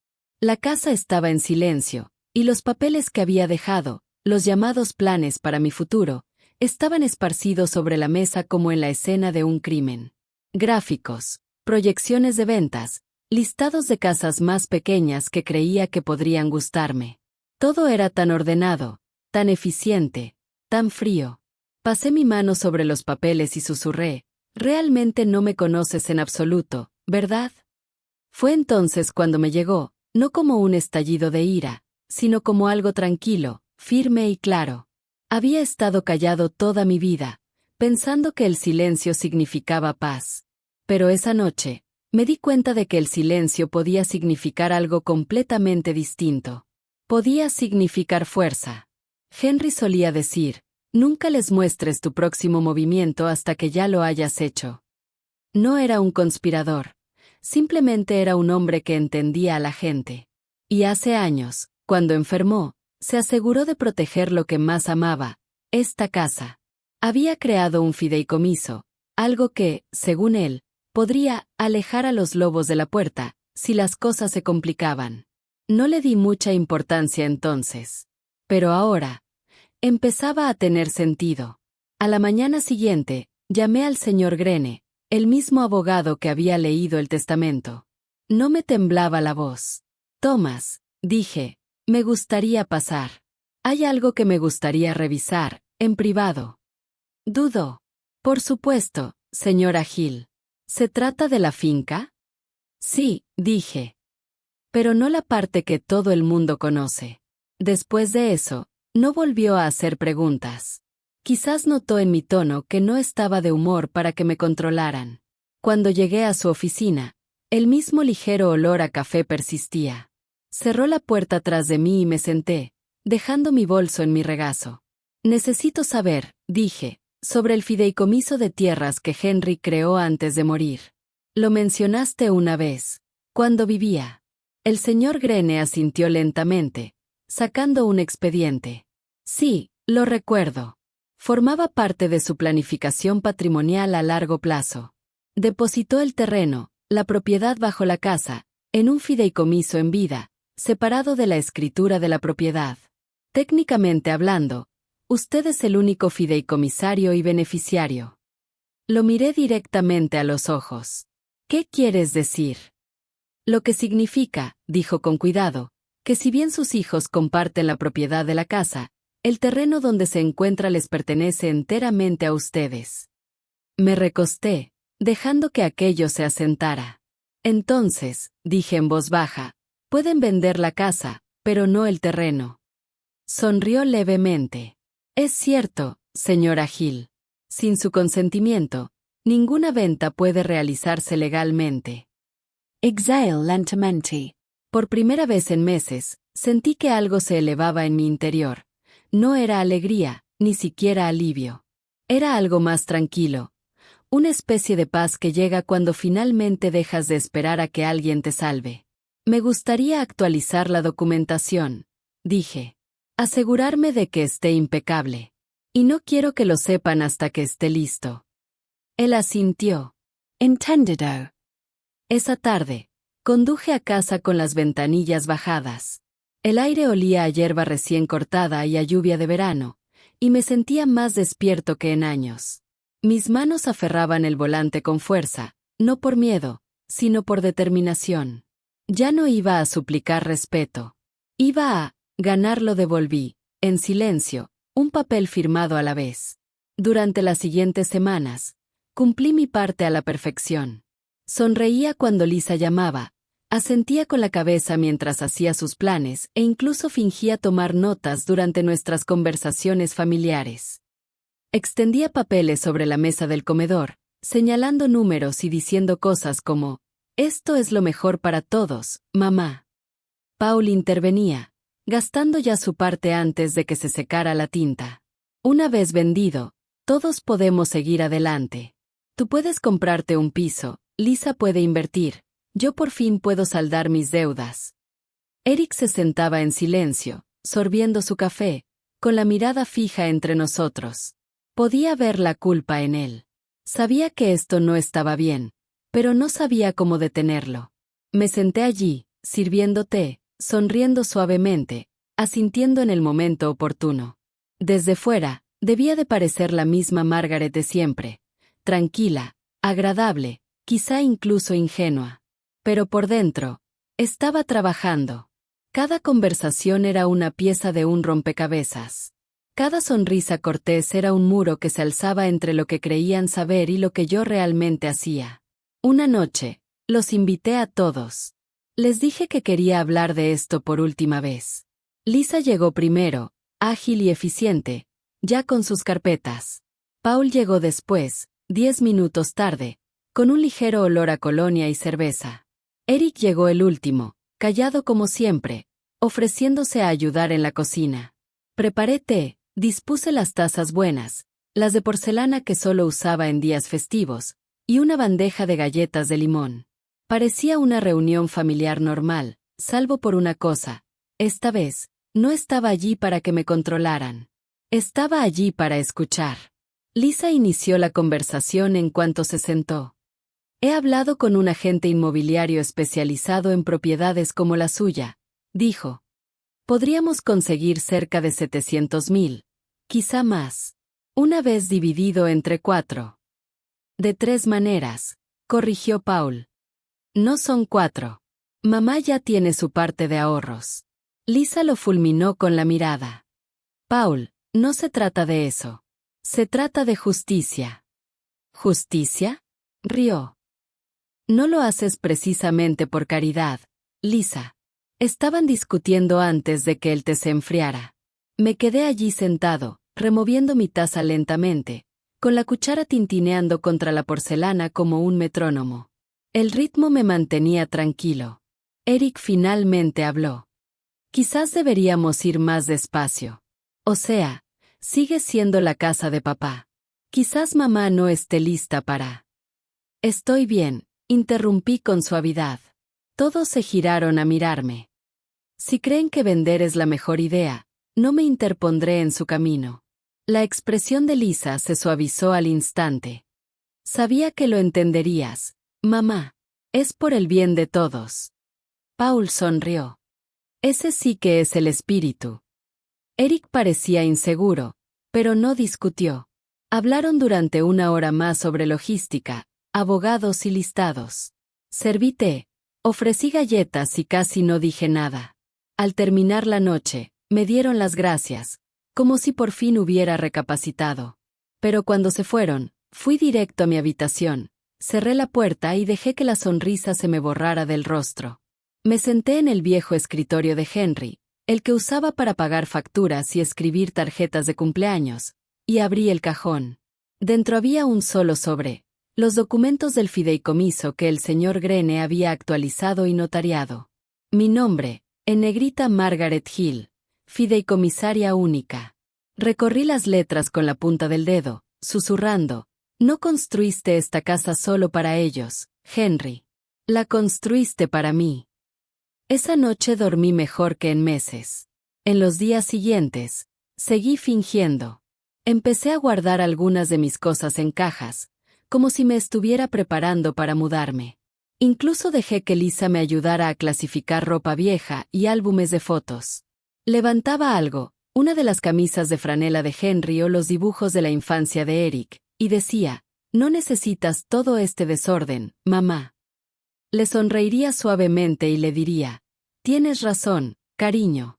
La casa estaba en silencio, y los papeles que había dejado, los llamados planes para mi futuro, estaban esparcidos sobre la mesa como en la escena de un crimen. Gráficos, proyecciones de ventas, listados de casas más pequeñas que creía que podrían gustarme. Todo era tan ordenado, tan eficiente, tan frío. Pasé mi mano sobre los papeles y susurré, realmente no me conoces en absoluto, ¿verdad? Fue entonces cuando me llegó, no como un estallido de ira, sino como algo tranquilo, firme y claro. Había estado callado toda mi vida, pensando que el silencio significaba paz. Pero esa noche, me di cuenta de que el silencio podía significar algo completamente distinto. Podía significar fuerza. Henry solía decir, Nunca les muestres tu próximo movimiento hasta que ya lo hayas hecho. No era un conspirador. Simplemente era un hombre que entendía a la gente. Y hace años, cuando enfermó, se aseguró de proteger lo que más amaba, esta casa. Había creado un fideicomiso, algo que, según él, podría alejar a los lobos de la puerta, si las cosas se complicaban. No le di mucha importancia entonces. Pero ahora, empezaba a tener sentido. A la mañana siguiente, llamé al señor Grene, el mismo abogado que había leído el testamento. No me temblaba la voz. Thomas, dije, me gustaría pasar. Hay algo que me gustaría revisar, en privado. Dudó. Por supuesto, señora Hill. ¿Se trata de la finca? Sí, dije. Pero no la parte que todo el mundo conoce. Después de eso, no volvió a hacer preguntas. Quizás notó en mi tono que no estaba de humor para que me controlaran. Cuando llegué a su oficina, el mismo ligero olor a café persistía. Cerró la puerta tras de mí y me senté, dejando mi bolso en mi regazo. Necesito saber, dije, sobre el fideicomiso de tierras que Henry creó antes de morir. Lo mencionaste una vez, cuando vivía. El señor Grene asintió lentamente, sacando un expediente. Sí, lo recuerdo. Formaba parte de su planificación patrimonial a largo plazo. Depositó el terreno, la propiedad bajo la casa, en un fideicomiso en vida, separado de la escritura de la propiedad. Técnicamente hablando, usted es el único fideicomisario y beneficiario. Lo miré directamente a los ojos. ¿Qué quieres decir? Lo que significa, dijo con cuidado, que si bien sus hijos comparten la propiedad de la casa, el terreno donde se encuentra les pertenece enteramente a ustedes. Me recosté, dejando que aquello se asentara. Entonces, dije en voz baja, pueden vender la casa, pero no el terreno. Sonrió levemente. Es cierto, señora Hill. Sin su consentimiento, ninguna venta puede realizarse legalmente. Exhale lentamente. Por primera vez en meses, sentí que algo se elevaba en mi interior. No era alegría, ni siquiera alivio. Era algo más tranquilo. Una especie de paz que llega cuando finalmente dejas de esperar a que alguien te salve. Me gustaría actualizar la documentación, dije. Asegurarme de que esté impecable. Y no quiero que lo sepan hasta que esté listo. Él asintió. Entendido. Esa tarde, conduje a casa con las ventanillas bajadas. El aire olía a hierba recién cortada y a lluvia de verano, y me sentía más despierto que en años. Mis manos aferraban el volante con fuerza, no por miedo, sino por determinación. Ya no iba a suplicar respeto. Iba a ganarlo. Devolví, en silencio, un papel firmado a la vez. Durante las siguientes semanas, cumplí mi parte a la perfección. Sonreía cuando Lisa llamaba, asentía con la cabeza mientras hacía sus planes e incluso fingía tomar notas durante nuestras conversaciones familiares. Extendía papeles sobre la mesa del comedor, señalando números y diciendo cosas como, «Esto es lo mejor para todos, mamá». Paul intervenía, gastando ya su parte antes de que se secara la tinta. Una vez vendido, todos podemos seguir adelante. Tú puedes comprarte un piso, Lisa puede invertir, yo por fin puedo saldar mis deudas. Eric se sentaba en silencio, sorbiendo su café, con la mirada fija entre nosotros. Podía ver la culpa en él. Sabía que esto no estaba bien, pero no sabía cómo detenerlo. Me senté allí, sirviendo té, sonriendo suavemente, asintiendo en el momento oportuno. Desde fuera, debía de parecer la misma Margaret de siempre, tranquila, agradable, quizá incluso ingenua. Pero por dentro, estaba trabajando. Cada conversación era una pieza de un rompecabezas. Cada sonrisa cortés era un muro que se alzaba entre lo que creían saber y lo que yo realmente hacía. Una noche, los invité a todos. Les dije que quería hablar de esto por última vez. Lisa llegó primero, ágil y eficiente, ya con sus carpetas. Paul llegó después, 10 minutos tarde, con un ligero olor a colonia y cerveza. Eric llegó el último, callado como siempre, ofreciéndose a ayudar en la cocina. Preparé té, Dispuse las tazas buenas, las de porcelana que solo usaba en días festivos, y una bandeja de galletas de limón. Parecía una reunión familiar normal, salvo por una cosa. Esta vez, no estaba allí para que me controlaran. Estaba allí para escuchar. Lisa inició la conversación en cuanto se sentó. He hablado con un agente inmobiliario especializado en propiedades como la suya, dijo. Podríamos conseguir cerca de 700,000, quizá más. Una vez dividido entre 4. De 3 maneras, corrigió Paul. No son 4. Mamá ya tiene su parte de ahorros. Lisa lo fulminó con la mirada. Paul, no se trata de eso. Se trata de justicia. ¿Justicia? Rió. No lo haces precisamente por caridad, Lisa. Estaban discutiendo antes de que el té se enfriara. Me quedé allí sentado, removiendo mi taza lentamente, con la cuchara tintineando contra la porcelana como un metrónomo. El ritmo me mantenía tranquilo. Eric finalmente habló. Quizás deberíamos ir más despacio. O sea, sigue siendo la casa de papá. Quizás mamá no esté lista para... Estoy bien, interrumpí con suavidad. Todos se giraron a mirarme. Si creen que vender es la mejor idea, no me interpondré en su camino. La expresión de Lisa se suavizó al instante. Sabía que lo entenderías, mamá. Es por el bien de todos. Paul sonrió. Ese sí que es el espíritu. Eric parecía inseguro, pero no discutió. Hablaron durante 1 hora más sobre logística, abogados y listados. Serví té, ofrecí galletas y casi no dije nada. Al terminar la noche, me dieron las gracias, como si por fin hubiera recapacitado. Pero cuando se fueron, fui directo a mi habitación, cerré la puerta y dejé que la sonrisa se me borrara del rostro. Me senté en el viejo escritorio de Henry, el que usaba para pagar facturas y escribir tarjetas de cumpleaños, y abrí el cajón. Dentro había un solo sobre, los documentos del fideicomiso que el señor Greene había actualizado y notariado. Mi nombre, en negrita Margaret Hill, fideicomisaria única. Recorrí las letras con la punta del dedo, susurrando, no construiste esta casa solo para ellos, Henry. La construiste para mí. Esa noche dormí mejor que en meses. En los días siguientes, seguí fingiendo. Empecé a guardar algunas de mis cosas en cajas, como si me estuviera preparando para mudarme. Incluso dejé que Lisa me ayudara a clasificar ropa vieja y álbumes de fotos. Levantaba algo, una de las camisas de franela de Henry o los dibujos de la infancia de Eric, y decía, no necesitas todo este desorden, mamá. Le sonreiría suavemente y le diría, tienes razón, cariño.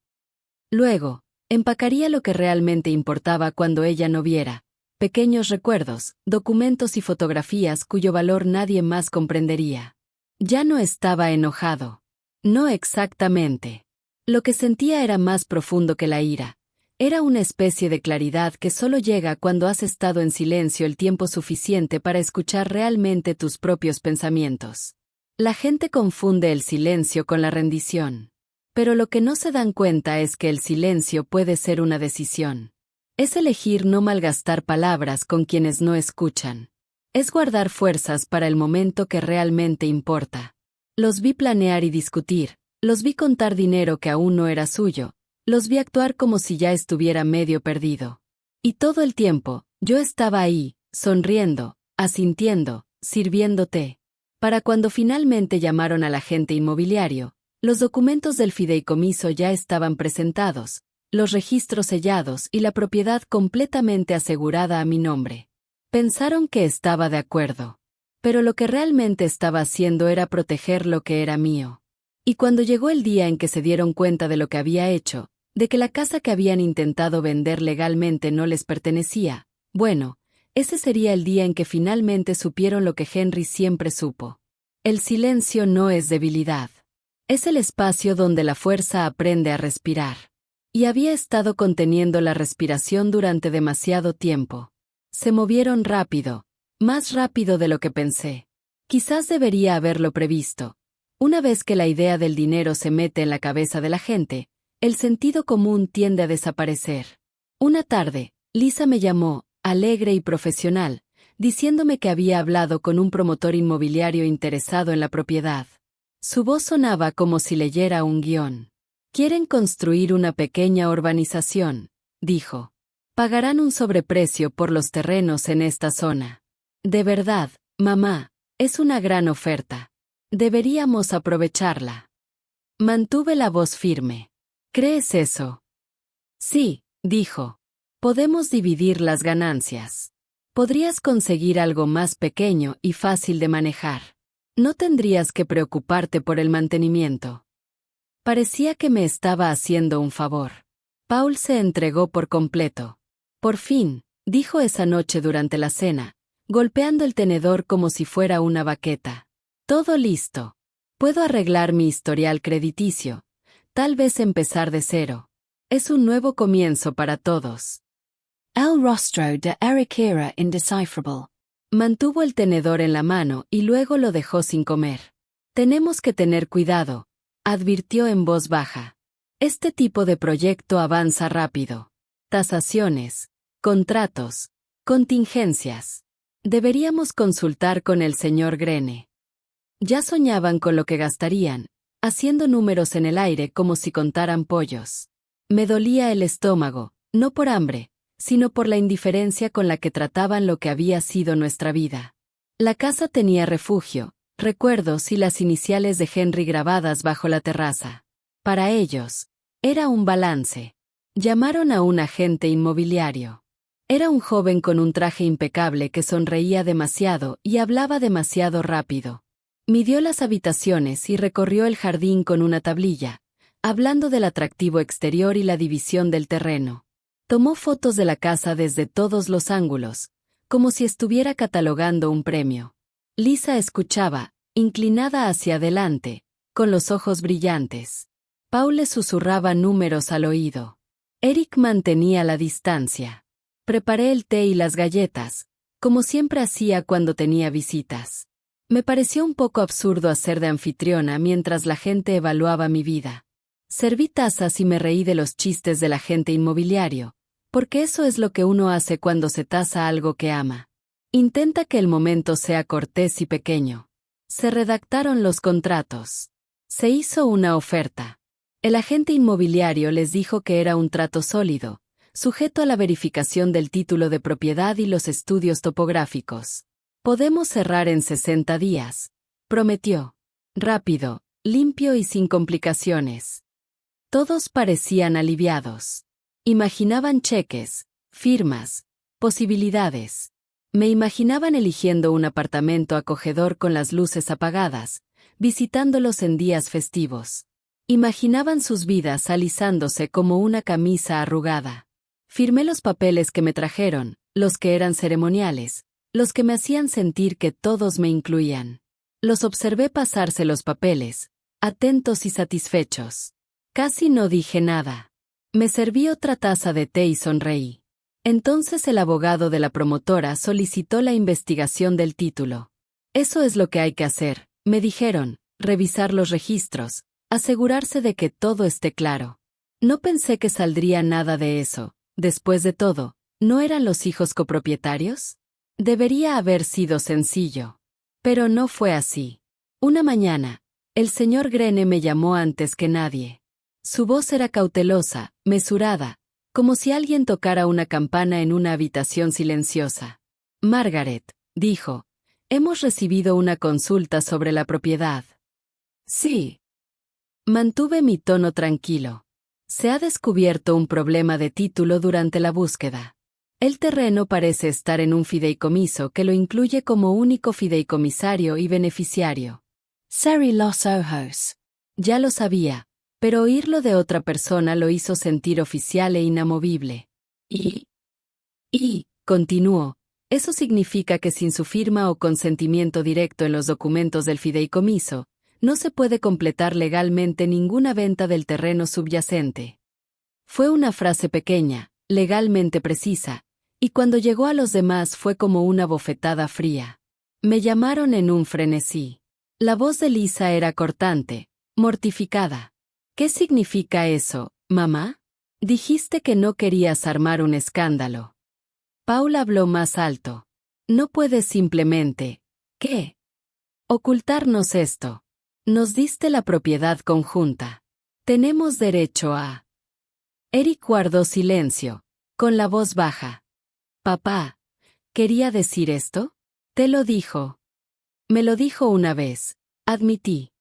Luego, empacaría lo que realmente importaba cuando ella no viera, pequeños recuerdos, documentos y fotografías cuyo valor nadie más comprendería. Ya no estaba enojado. No exactamente. Lo que sentía era más profundo que la ira. Era una especie de claridad que solo llega cuando has estado en silencio el tiempo suficiente para escuchar realmente tus propios pensamientos. La gente confunde el silencio con la rendición. Pero lo que no se dan cuenta es que el silencio puede ser una decisión. Es elegir no malgastar palabras con quienes no escuchan. Es guardar fuerzas para el momento que realmente importa. Los vi planear y discutir, los vi contar dinero que aún no era suyo, los vi actuar como si ya estuviera medio perdido. Y todo el tiempo, yo estaba ahí, sonriendo, asintiendo, sirviéndote. Para cuando finalmente llamaron al agente inmobiliario, los documentos del fideicomiso ya estaban presentados, los registros sellados y la propiedad completamente asegurada a mi nombre. Pensaron que estaba de acuerdo. Pero lo que realmente estaba haciendo era proteger lo que era mío. Y cuando llegó el día en que se dieron cuenta de lo que había hecho, de que la casa que habían intentado vender legalmente no les pertenecía, bueno, ese sería el día en que finalmente supieron lo que Henry siempre supo. El silencio no es debilidad. Es el espacio donde la fuerza aprende a respirar. Y había estado conteniendo la respiración durante demasiado tiempo. Se movieron rápido, más rápido de lo que pensé. Quizás debería haberlo previsto. Una vez que la idea del dinero se mete en la cabeza de la gente, el sentido común tiende a desaparecer. Una tarde, Lisa me llamó, alegre y profesional, diciéndome que había hablado con un promotor inmobiliario interesado en la propiedad. Su voz sonaba como si leyera un guión. Quieren construir una pequeña urbanización, dijo. Pagarán un sobreprecio por los terrenos en esta zona. De verdad, mamá, es una gran oferta. Deberíamos aprovecharla. Mantuve la voz firme. ¿Crees eso? Sí, dijo. Podemos dividir las ganancias. Podrías conseguir algo más pequeño y fácil de manejar. No tendrías que preocuparte por el mantenimiento. Parecía que me estaba haciendo un favor. Paul se entregó por completo. Por fin, dijo esa noche durante la cena, golpeando el tenedor como si fuera una baqueta. Todo listo. Puedo arreglar mi historial crediticio. Tal vez empezar de cero. Es un nuevo comienzo para todos. El rostro de Eric era indescifrable. Mantuvo el tenedor en la mano y luego lo dejó sin comer. Tenemos que tener cuidado, advirtió en voz baja. Este tipo de proyecto avanza rápido. Tasaciones, contratos, contingencias. Deberíamos consultar con el señor Grene. Ya soñaban con lo que gastarían, haciendo números en el aire como si contaran pollos. Me dolía el estómago, no por hambre, sino por la indiferencia con la que trataban lo que había sido nuestra vida. La casa tenía refugio, recuerdos y las iniciales de Henry grabadas bajo la terraza. Para ellos, era un balance. Llamaron a un agente inmobiliario. Era un joven con un traje impecable que sonreía demasiado y hablaba demasiado rápido. Midió las habitaciones y recorrió el jardín con una tablilla, hablando del atractivo exterior y la división del terreno. Tomó fotos de la casa desde todos los ángulos, como si estuviera catalogando un premio. Lisa escuchaba, inclinada hacia adelante, con los ojos brillantes. Paul le susurraba números al oído. Eric mantenía la distancia. Preparé el té y las galletas, como siempre hacía cuando tenía visitas. Me pareció un poco absurdo hacer de anfitriona mientras la gente evaluaba mi vida. Serví tazas y me reí de los chistes del agente inmobiliario, porque eso es lo que uno hace cuando se tasa algo que ama. Intenta que el momento sea cortés y pequeño. Se redactaron los contratos. Se hizo una oferta. El agente inmobiliario les dijo que era un trato sólido, sujeto a la verificación del título de propiedad y los estudios topográficos. Podemos cerrar en 60 días, prometió. Rápido, limpio y sin complicaciones. Todos parecían aliviados. Imaginaban cheques, firmas, posibilidades. Me imaginaban eligiendo un apartamento acogedor con las luces apagadas, visitándolos en días festivos. Imaginaban sus vidas alisándose como una camisa arrugada. Firmé los papeles que me trajeron, los que eran ceremoniales, los que me hacían sentir que todos me incluían. Los observé pasarse los papeles, atentos y satisfechos. Casi no dije nada. Me serví otra taza de té y sonreí. Entonces el abogado de la promotora solicitó la investigación del título. Eso es lo que hay que hacer, me dijeron, revisar los registros, asegurarse de que todo esté claro. No pensé que saldría nada de eso. Después de todo, ¿no eran los hijos copropietarios? Debería haber sido sencillo. Pero no fue así. Una mañana, el señor Grene me llamó antes que nadie. Su voz era cautelosa, mesurada, como si alguien tocara una campana en una habitación silenciosa. Margaret, dijo, hemos recibido una consulta sobre la propiedad. Sí. Mantuve mi tono tranquilo. Se ha descubierto un problema de título durante la búsqueda. El terreno parece estar en un fideicomiso que lo incluye como único fideicomisario y beneficiario. Cerré los ojos. Ya lo sabía, pero oírlo de otra persona lo hizo sentir oficial e inamovible. Y, continuó, eso significa que sin su firma o consentimiento directo en los documentos del fideicomiso, no se puede completar legalmente ninguna venta del terreno subyacente. Fue una frase pequeña, legalmente precisa, y cuando llegó a los demás fue como una bofetada fría. Me llamaron en un frenesí. La voz de Lisa era cortante, mortificada. ¿Qué significa eso, mamá? Dijiste que no querías armar un escándalo. Paul habló más alto. No puedes simplemente… ¿Qué? Ocultarnos esto. Nos diste la propiedad conjunta. Tenemos derecho a… Eric guardó silencio, con la voz baja. Papá, ¿quería decir esto? Te lo dijo. Me lo dijo una vez, admití.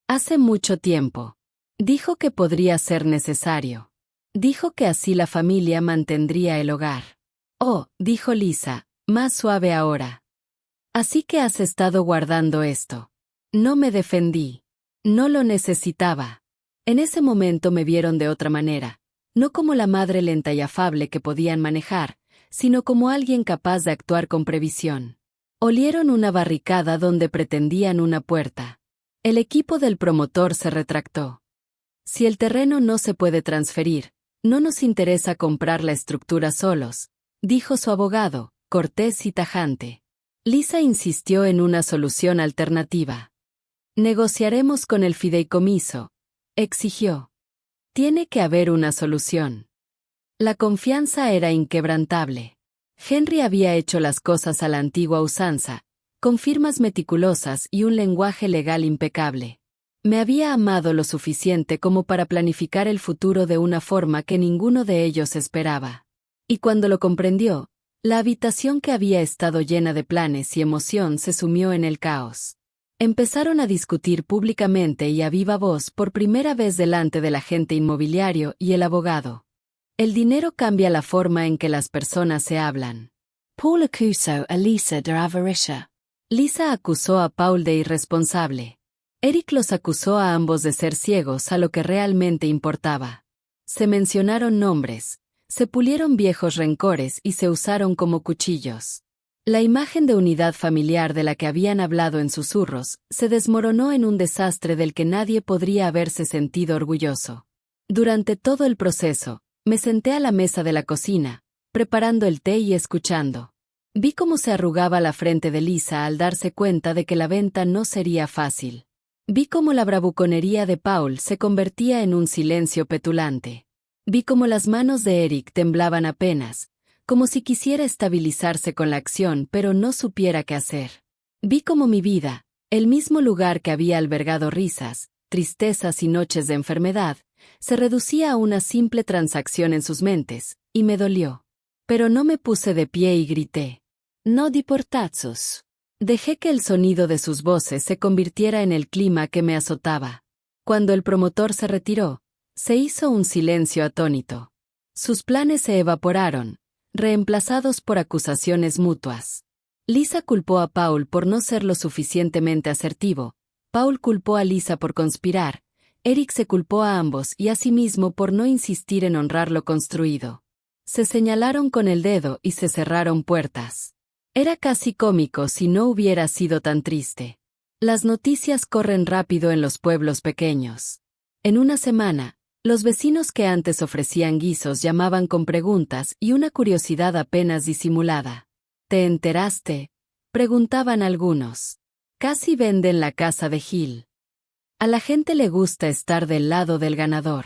Hace mucho tiempo. Dijo que podría ser necesario. Dijo que así la familia mantendría el hogar. Oh, dijo Lisa, más suave ahora. Así que has estado guardando esto. No me defendí. No lo necesitaba. En ese momento me vieron de otra manera, no como la madre lenta y afable que podían manejar, sino como alguien capaz de actuar con previsión. Olieron una barricada donde pretendían una puerta. El equipo del promotor se retractó. Si el terreno no se puede transferir, no nos interesa comprar la estructura solos, dijo su abogado, cortés y tajante. Lisa insistió en una solución alternativa. Negociaremos con el fideicomiso, exigió. Tiene que haber una solución. La confianza era inquebrantable. Henry había hecho las cosas a la antigua usanza, con firmas meticulosas y un lenguaje legal impecable. Me había amado lo suficiente como para planificar el futuro de una forma que ninguno de ellos esperaba. Y cuando lo comprendió, la habitación que había estado llena de planes y emoción se sumió en el caos. Empezaron a discutir públicamente y a viva voz por primera vez delante del agente inmobiliario y el abogado. El dinero cambia la forma en que las personas se hablan. Paul acusó a Lisa de avaricia. Lisa acusó a Paul de irresponsable. Eric los acusó a ambos de ser ciegos a lo que realmente importaba. Se mencionaron nombres, se pulieron viejos rencores y se usaron como cuchillos. La imagen de unidad familiar de la que habían hablado en susurros se desmoronó en un desastre del que nadie podría haberse sentido orgulloso. Durante todo el proceso, me senté a la mesa de la cocina, preparando el té y escuchando. Vi cómo se arrugaba la frente de Lisa al darse cuenta de que la venta no sería fácil. Vi cómo la bravuconería de Paul se convertía en un silencio petulante. Vi cómo las manos de Eric temblaban apenas, como si quisiera estabilizarse con la acción pero no supiera qué hacer. Vi cómo mi vida, el mismo lugar que había albergado risas, tristezas y noches de enfermedad, se reducía a una simple transacción en sus mentes, y me dolió. Pero no me puse de pie y grité. No di portazos. Dejé que el sonido de sus voces se convirtiera en el clima que me azotaba. Cuando el promotor se retiró, se hizo un silencio atónito. Sus planes se evaporaron, reemplazados por acusaciones mutuas. Lisa culpó a Paul por no ser lo suficientemente asertivo, Paul culpó a Lisa por conspirar, Eric se culpó a ambos y a sí mismo por no insistir en honrar lo construido. Se señalaron con el dedo y se cerraron puertas. Era casi cómico si no hubiera sido tan triste. Las noticias corren rápido en los pueblos pequeños. En una semana, los vecinos que antes ofrecían guisos llamaban con preguntas y una curiosidad apenas disimulada. ¿Te enteraste?, preguntaban algunos. Casi venden la casa de Gil. A la gente le gusta estar del lado del ganador.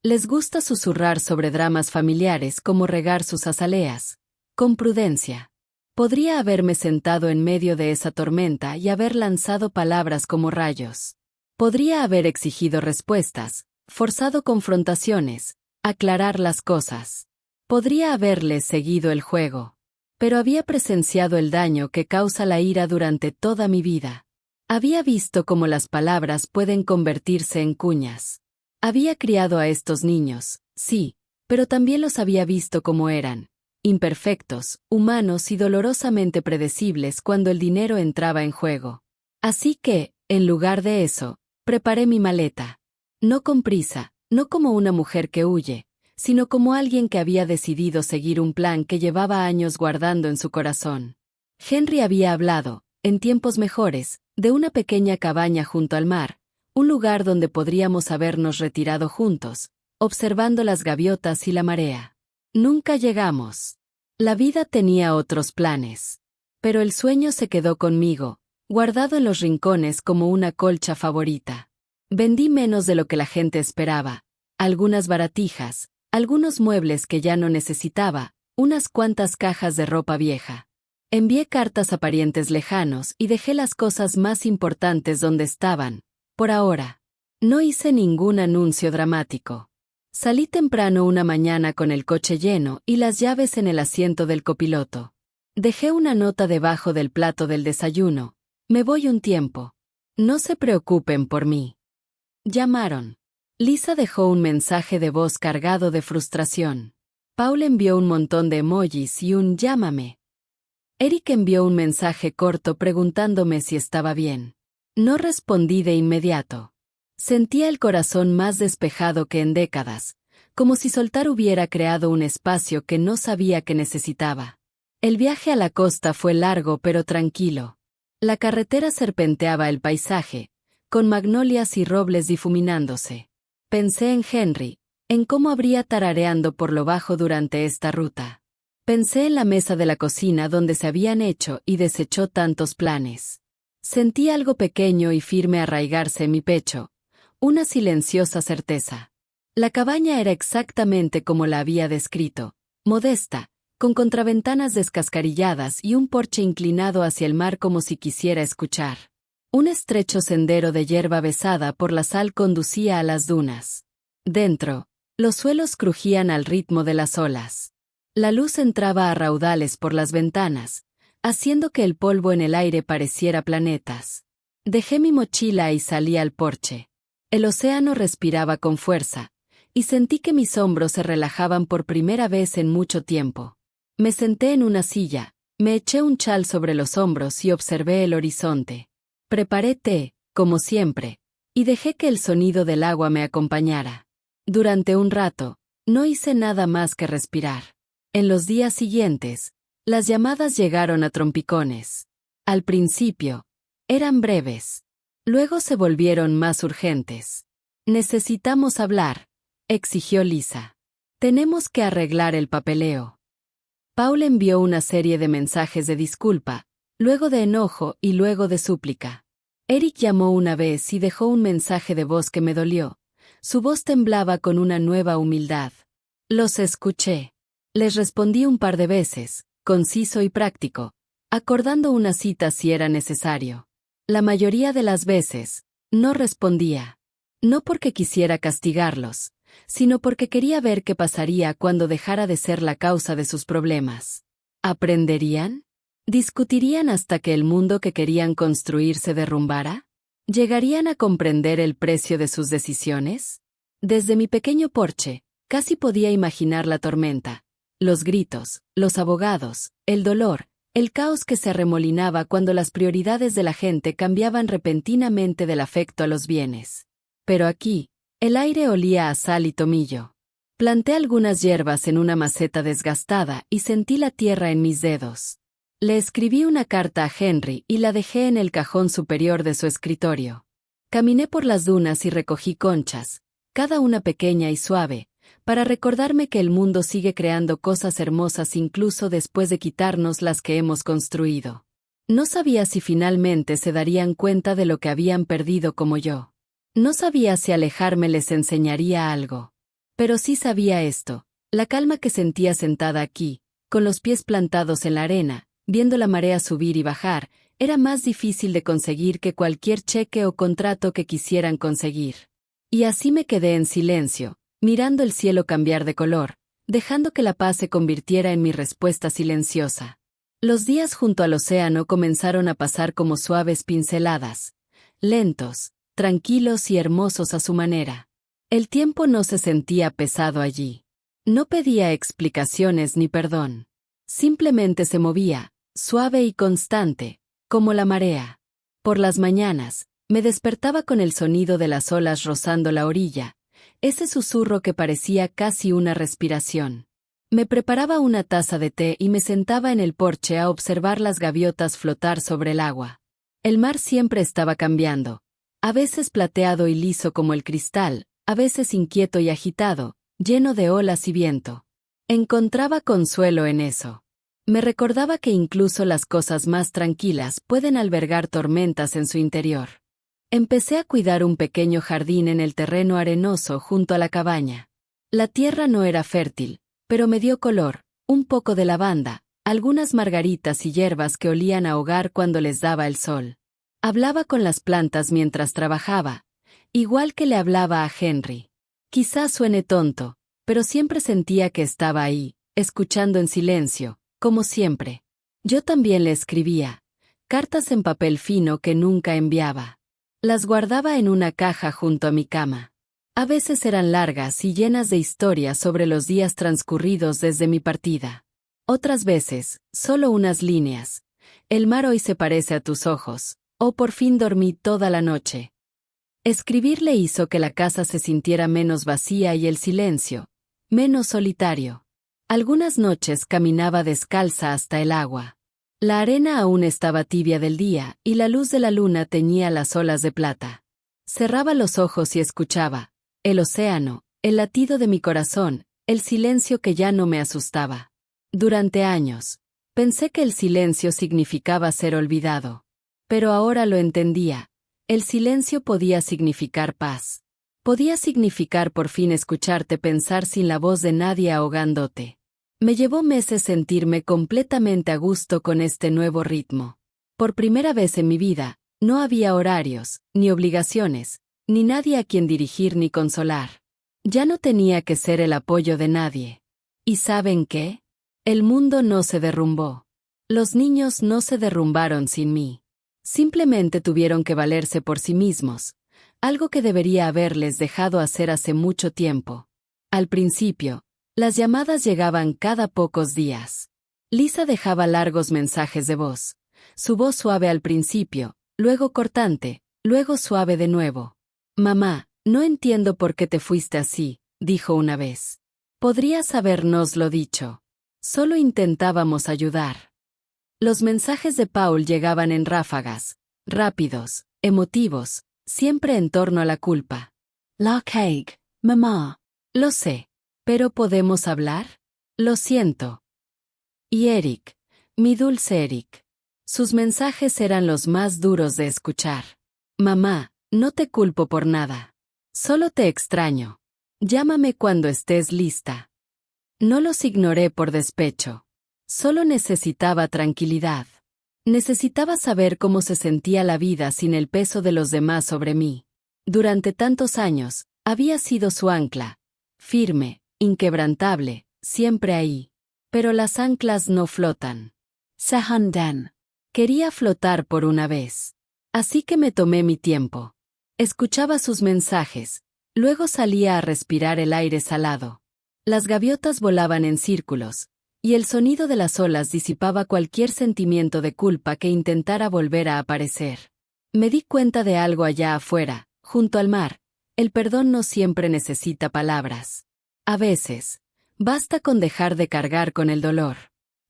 Les gusta susurrar sobre dramas familiares como regar sus azaleas. Con prudencia. Podría haberme sentado en medio de esa tormenta y haber lanzado palabras como rayos. Podría haber exigido respuestas, forzado confrontaciones, aclarar las cosas. Podría haberles seguido el juego. Pero había presenciado el daño que causa la ira durante toda mi vida. Había visto cómo las palabras pueden convertirse en cuñas. Había criado a estos niños, sí, pero también los había visto como eran. Imperfectos, humanos y dolorosamente predecibles cuando el dinero entraba en juego. Así que, en lugar de eso, preparé mi maleta. No con prisa, no como una mujer que huye, sino como alguien que había decidido seguir un plan que llevaba años guardando en su corazón. Henry había hablado, en tiempos mejores, de una pequeña cabaña junto al mar, un lugar donde podríamos habernos retirado juntos, observando las gaviotas y la marea. Nunca llegamos. La vida tenía otros planes. Pero el sueño se quedó conmigo, guardado en los rincones como una colcha favorita. Vendí menos de lo que la gente esperaba, algunas baratijas, algunos muebles que ya no necesitaba, unas cuantas cajas de ropa vieja. Envié cartas a parientes lejanos y dejé las cosas más importantes donde estaban, por ahora. No hice ningún anuncio dramático. Salí temprano una mañana con el coche lleno y las llaves en el asiento del copiloto. Dejé una nota debajo del plato del desayuno. Me voy un tiempo. No se preocupen por mí. Llamaron. Lisa dejó un mensaje de voz cargado de frustración. Paul envió un montón de emojis y un llámame. Eric envió un mensaje corto preguntándome si estaba bien. No respondí de inmediato. Sentía el corazón más despejado que en décadas, como si soltar hubiera creado un espacio que no sabía que necesitaba. El viaje a la costa fue largo pero tranquilo. La carretera serpenteaba el paisaje, con magnolias y robles difuminándose. Pensé en Henry, en cómo habría tarareando por lo bajo durante esta ruta. Pensé en la mesa de la cocina donde se habían hecho y deshecho tantos planes. Sentí algo pequeño y firme arraigarse en mi pecho, una silenciosa certeza. La cabaña era exactamente como la había descrito, modesta, con contraventanas descascarilladas y un porche inclinado hacia el mar como si quisiera escuchar. Un estrecho sendero de hierba besada por la sal conducía a las dunas. Dentro, los suelos crujían al ritmo de las olas. La luz entraba a raudales por las ventanas, haciendo que el polvo en el aire pareciera planetas. Dejé mi mochila y salí al porche. El océano respiraba con fuerza, y sentí que mis hombros se relajaban por primera vez en mucho tiempo. Me senté en una silla, me eché un chal sobre los hombros y observé el horizonte. Preparé té, como siempre, y dejé que el sonido del agua me acompañara. Durante un rato, no hice nada más que respirar. En los días siguientes, las llamadas llegaron a trompicones. Al principio, eran breves. Luego se volvieron más urgentes. Necesitamos hablar, exigió Lisa. Tenemos que arreglar el papeleo. Paul envió una serie de mensajes de disculpa, luego de enojo y luego de súplica. Eric llamó una vez y dejó un mensaje de voz que me dolió. Su voz temblaba con una nueva humildad. Los escuché. Les respondí un par de veces, conciso y práctico, acordando una cita si era necesario. La mayoría de las veces, no respondía. No porque quisiera castigarlos, sino porque quería ver qué pasaría cuando dejara de ser la causa de sus problemas. ¿Aprenderían? ¿Discutirían hasta que el mundo que querían construir se derrumbara? ¿Llegarían a comprender el precio de sus decisiones? Desde mi pequeño porche, casi podía imaginar la tormenta. Los gritos, los abogados, el dolor, el caos que se arremolinaba cuando las prioridades de la gente cambiaban repentinamente del afecto a los bienes. Pero aquí, el aire olía a sal y tomillo. Planté algunas hierbas en una maceta desgastada y sentí la tierra en mis dedos. Le escribí una carta a Henry y la dejé en el cajón superior de su escritorio. Caminé por las dunas y recogí conchas, cada una pequeña y suave, para recordarme que el mundo sigue creando cosas hermosas incluso después de quitarnos las que hemos construido. No sabía si finalmente se darían cuenta de lo que habían perdido como yo. No sabía si alejarme les enseñaría algo. Pero sí sabía esto, la calma que sentía sentada aquí, con los pies plantados en la arena, viendo la marea subir y bajar, era más difícil de conseguir que cualquier cheque o contrato que quisieran conseguir. Y así me quedé en silencio, mirando el cielo cambiar de color, dejando que la paz se convirtiera en mi respuesta silenciosa. Los días junto al océano comenzaron a pasar como suaves pinceladas, lentos, tranquilos y hermosos a su manera. El tiempo no se sentía pesado allí. No pedía explicaciones ni perdón. Simplemente se movía, suave y constante, como la marea. Por las mañanas, me despertaba con el sonido de las olas rozando la orilla, ese susurro que parecía casi una respiración. Me preparaba una taza de té y me sentaba en el porche a observar las gaviotas flotar sobre el agua. El mar siempre estaba cambiando, a veces plateado y liso como el cristal, a veces inquieto y agitado, lleno de olas y viento. Encontraba consuelo en eso. Me recordaba que incluso las cosas más tranquilas pueden albergar tormentas en su interior. Empecé a cuidar un pequeño jardín en el terreno arenoso junto a la cabaña. La tierra no era fértil, pero me dio color, un poco de lavanda, algunas margaritas y hierbas que olían a hogar cuando les daba el sol. Hablaba con las plantas mientras trabajaba, igual que le hablaba a Henry. Quizás suene tonto, pero siempre sentía que estaba ahí, escuchando en silencio, como siempre. Yo también le escribía cartas en papel fino que nunca enviaba. Las guardaba en una caja junto a mi cama. A veces eran largas y llenas de historias sobre los días transcurridos desde mi partida. Otras veces, solo unas líneas. El mar hoy se parece a tus ojos. O por fin dormí toda la noche. Escribirle hizo que la casa se sintiera menos vacía y el silencio, menos solitario. Algunas noches caminaba descalza hasta el agua. La arena aún estaba tibia del día y la luz de la luna teñía las olas de plata. Cerraba los ojos y escuchaba el océano, el latido de mi corazón, el silencio que ya no me asustaba. Durante años, pensé que el silencio significaba ser olvidado. Pero ahora lo entendía. El silencio podía significar paz. Podía significar por fin escucharte pensar sin la voz de nadie ahogándote. Me llevó meses sentirme completamente a gusto con este nuevo ritmo. Por primera vez en mi vida, no había horarios, ni obligaciones, ni nadie a quien dirigir ni consolar. Ya no tenía que ser el apoyo de nadie. ¿Y saben qué? El mundo no se derrumbó. Los niños no se derrumbaron sin mí. Simplemente tuvieron que valerse por sí mismos, algo que debería haberles dejado hacer hace mucho tiempo. Al principio, las llamadas llegaban cada pocos días. Lisa dejaba largos mensajes de voz, su voz suave al principio, luego cortante, luego suave de nuevo. «Mamá, no entiendo por qué te fuiste así», dijo una vez. «Podrías habérnoslo dicho. Solo intentábamos ayudar». Los mensajes de Paul llegaban en ráfagas, rápidos, emotivos, siempre en torno a la culpa. «La cake, mamá». «Lo sé. ¿Pero podemos hablar?» «Lo siento». Y Eric, mi dulce Eric. Sus mensajes eran los más duros de escuchar. «Mamá, no te culpo por nada. Solo te extraño. Llámame cuando estés lista». No los ignoré por despecho. Solo necesitaba tranquilidad. Necesitaba saber cómo se sentía la vida sin el peso de los demás sobre mí. Durante tantos años, había sido su ancla. Firme, inquebrantable, siempre ahí. Pero las anclas no flotan. Se hundan. Quería flotar por una vez. Así que me tomé mi tiempo. Escuchaba sus mensajes. Luego salía a respirar el aire salado. Las gaviotas volaban en círculos, y el sonido de las olas disipaba cualquier sentimiento de culpa que intentara volver a aparecer. Me di cuenta de algo allá afuera, junto al mar. El perdón no siempre necesita palabras. A veces, basta con dejar de cargar con el dolor.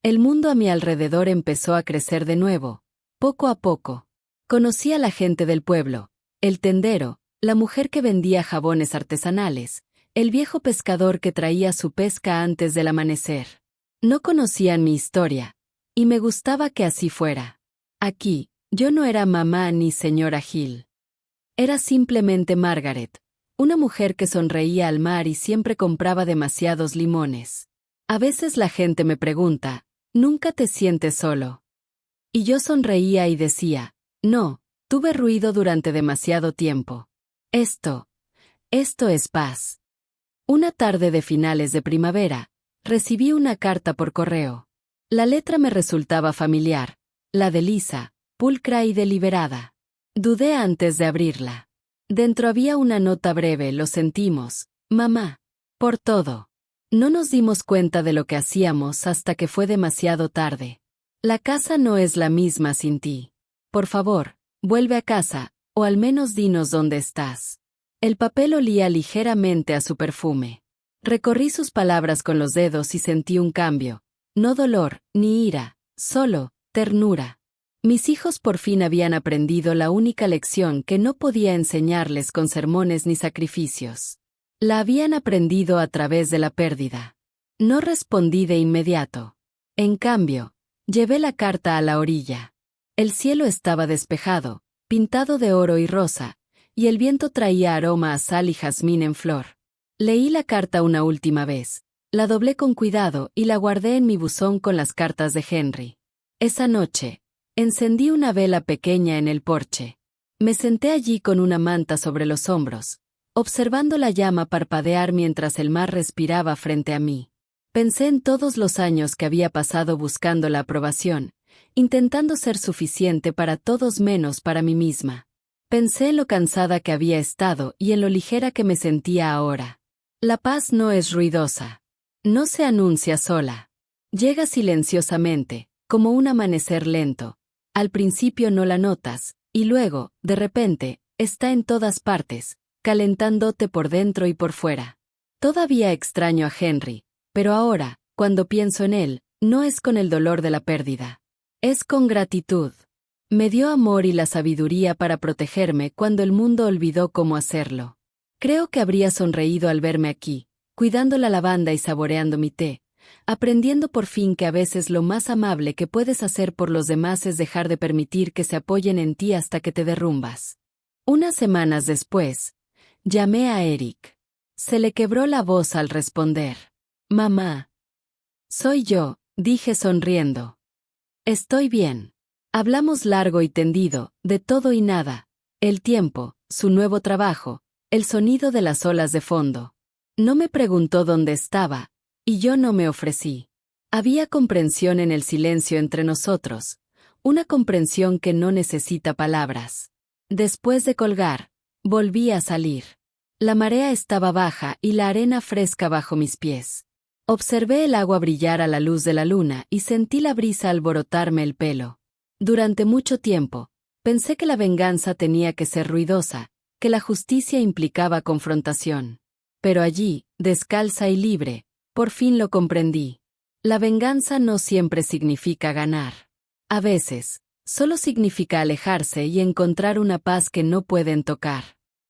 El mundo a mi alrededor empezó a crecer de nuevo, poco a poco. Conocí a la gente del pueblo, el tendero, la mujer que vendía jabones artesanales, el viejo pescador que traía su pesca antes del amanecer. No conocían mi historia, y me gustaba que así fuera. Aquí, yo no era mamá ni señora Hill. Era simplemente Margaret, una mujer que sonreía al mar y siempre compraba demasiados limones. A veces la gente me pregunta, ¿nunca te sientes solo? Y yo sonreía y decía, no, tuve ruido durante demasiado tiempo. Esto es paz. Una tarde de finales de primavera, recibí una carta por correo. La letra me resultaba familiar, la de Lisa, pulcra y deliberada. Dudé antes de abrirla. Dentro había una nota breve: lo sentimos, mamá, por todo. No nos dimos cuenta de lo que hacíamos hasta que fue demasiado tarde. La casa no es la misma sin ti. Por favor, vuelve a casa, o al menos dinos dónde estás. El papel olía ligeramente a su perfume. Recorrí sus palabras con los dedos y sentí un cambio. No dolor, ni ira, solo ternura. Mis hijos por fin habían aprendido la única lección que no podía enseñarles con sermones ni sacrificios. La habían aprendido a través de la pérdida. No respondí de inmediato. En cambio, llevé la carta a la orilla. El cielo estaba despejado, pintado de oro y rosa, y el viento traía aroma a sal y jazmín en flor. Leí la carta una última vez. La doblé con cuidado y la guardé en mi buzón con las cartas de Henry. Esa noche, encendí una vela pequeña en el porche. Me senté allí con una manta sobre los hombros, observando la llama parpadear mientras el mar respiraba frente a mí. Pensé en todos los años que había pasado buscando la aprobación, intentando ser suficiente para todos menos para mí misma. Pensé en lo cansada que había estado y en lo ligera que me sentía ahora. La paz no es ruidosa. No se anuncia sola. Llega silenciosamente, como un amanecer lento. Al principio no la notas, y luego, de repente, está en todas partes, calentándote por dentro y por fuera. Todavía extraño a Henry, pero ahora, cuando pienso en él, no es con el dolor de la pérdida. Es con gratitud. Me dio amor y la sabiduría para protegerme cuando el mundo olvidó cómo hacerlo. Creo que habría sonreído al verme aquí, cuidando la lavanda y saboreando mi té, aprendiendo por fin que a veces lo más amable que puedes hacer por los demás es dejar de permitir que se apoyen en ti hasta que te derrumbas. Unas semanas después, llamé a Eric. Se le quebró la voz al responder. «Mamá». «Soy yo», dije sonriendo. «Estoy bien». Hablamos largo y tendido, de todo y nada, el tiempo, su nuevo trabajo, el sonido de las olas de fondo. No me preguntó dónde estaba, y yo no me ofrecí. Había comprensión en el silencio entre nosotros, una comprensión que no necesita palabras. Después de colgar, volví a salir. La marea estaba baja y la arena fresca bajo mis pies. Observé el agua brillar a la luz de la luna y sentí la brisa alborotarme el pelo. Durante mucho tiempo, pensé que la venganza tenía que ser ruidosa, que la justicia implicaba confrontación. Pero allí, descalza y libre, por fin lo comprendí. La venganza no siempre significa ganar. A veces, solo significa alejarse y encontrar una paz que no pueden tocar.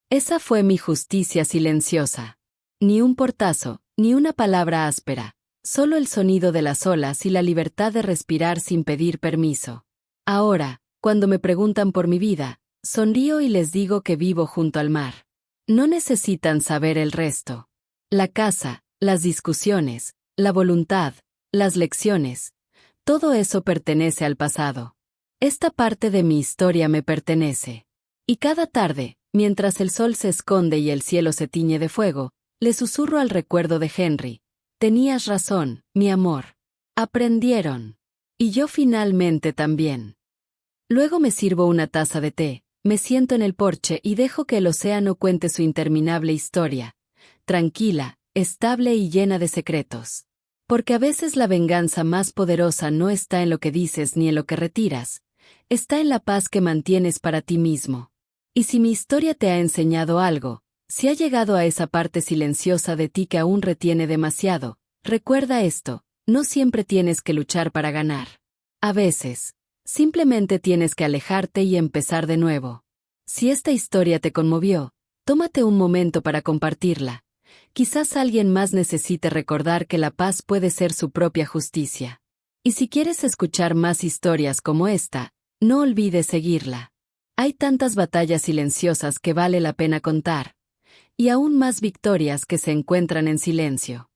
Esa fue mi justicia silenciosa. Ni un portazo, ni una palabra áspera, solo el sonido de las olas y la libertad de respirar sin pedir permiso. Ahora, cuando me preguntan por mi vida, sonrío y les digo que vivo junto al mar. No necesitan saber el resto. La casa, las discusiones, la voluntad, las lecciones, todo eso pertenece al pasado. Esta parte de mi historia me pertenece. Y cada tarde, mientras el sol se esconde y el cielo se tiñe de fuego, le susurro al recuerdo de Henry. Tenías razón, mi amor. Aprendieron. Y yo finalmente también. Luego me sirvo una taza de té, me siento en el porche y dejo que el océano cuente su interminable historia, tranquila, estable y llena de secretos. Porque a veces la venganza más poderosa no está en lo que dices ni en lo que retiras, está en la paz que mantienes para ti mismo. Y si mi historia te ha enseñado algo, si ha llegado a esa parte silenciosa de ti que aún retiene demasiado, recuerda esto, no siempre tienes que luchar para ganar. A veces, simplemente tienes que alejarte y empezar de nuevo. Si esta historia te conmovió, tómate un momento para compartirla. Quizás alguien más necesite recordar que la paz puede ser su propia justicia. Y si quieres escuchar más historias como esta, no olvides seguirla. Hay tantas batallas silenciosas que vale la pena contar, y aún más victorias que se encuentran en silencio.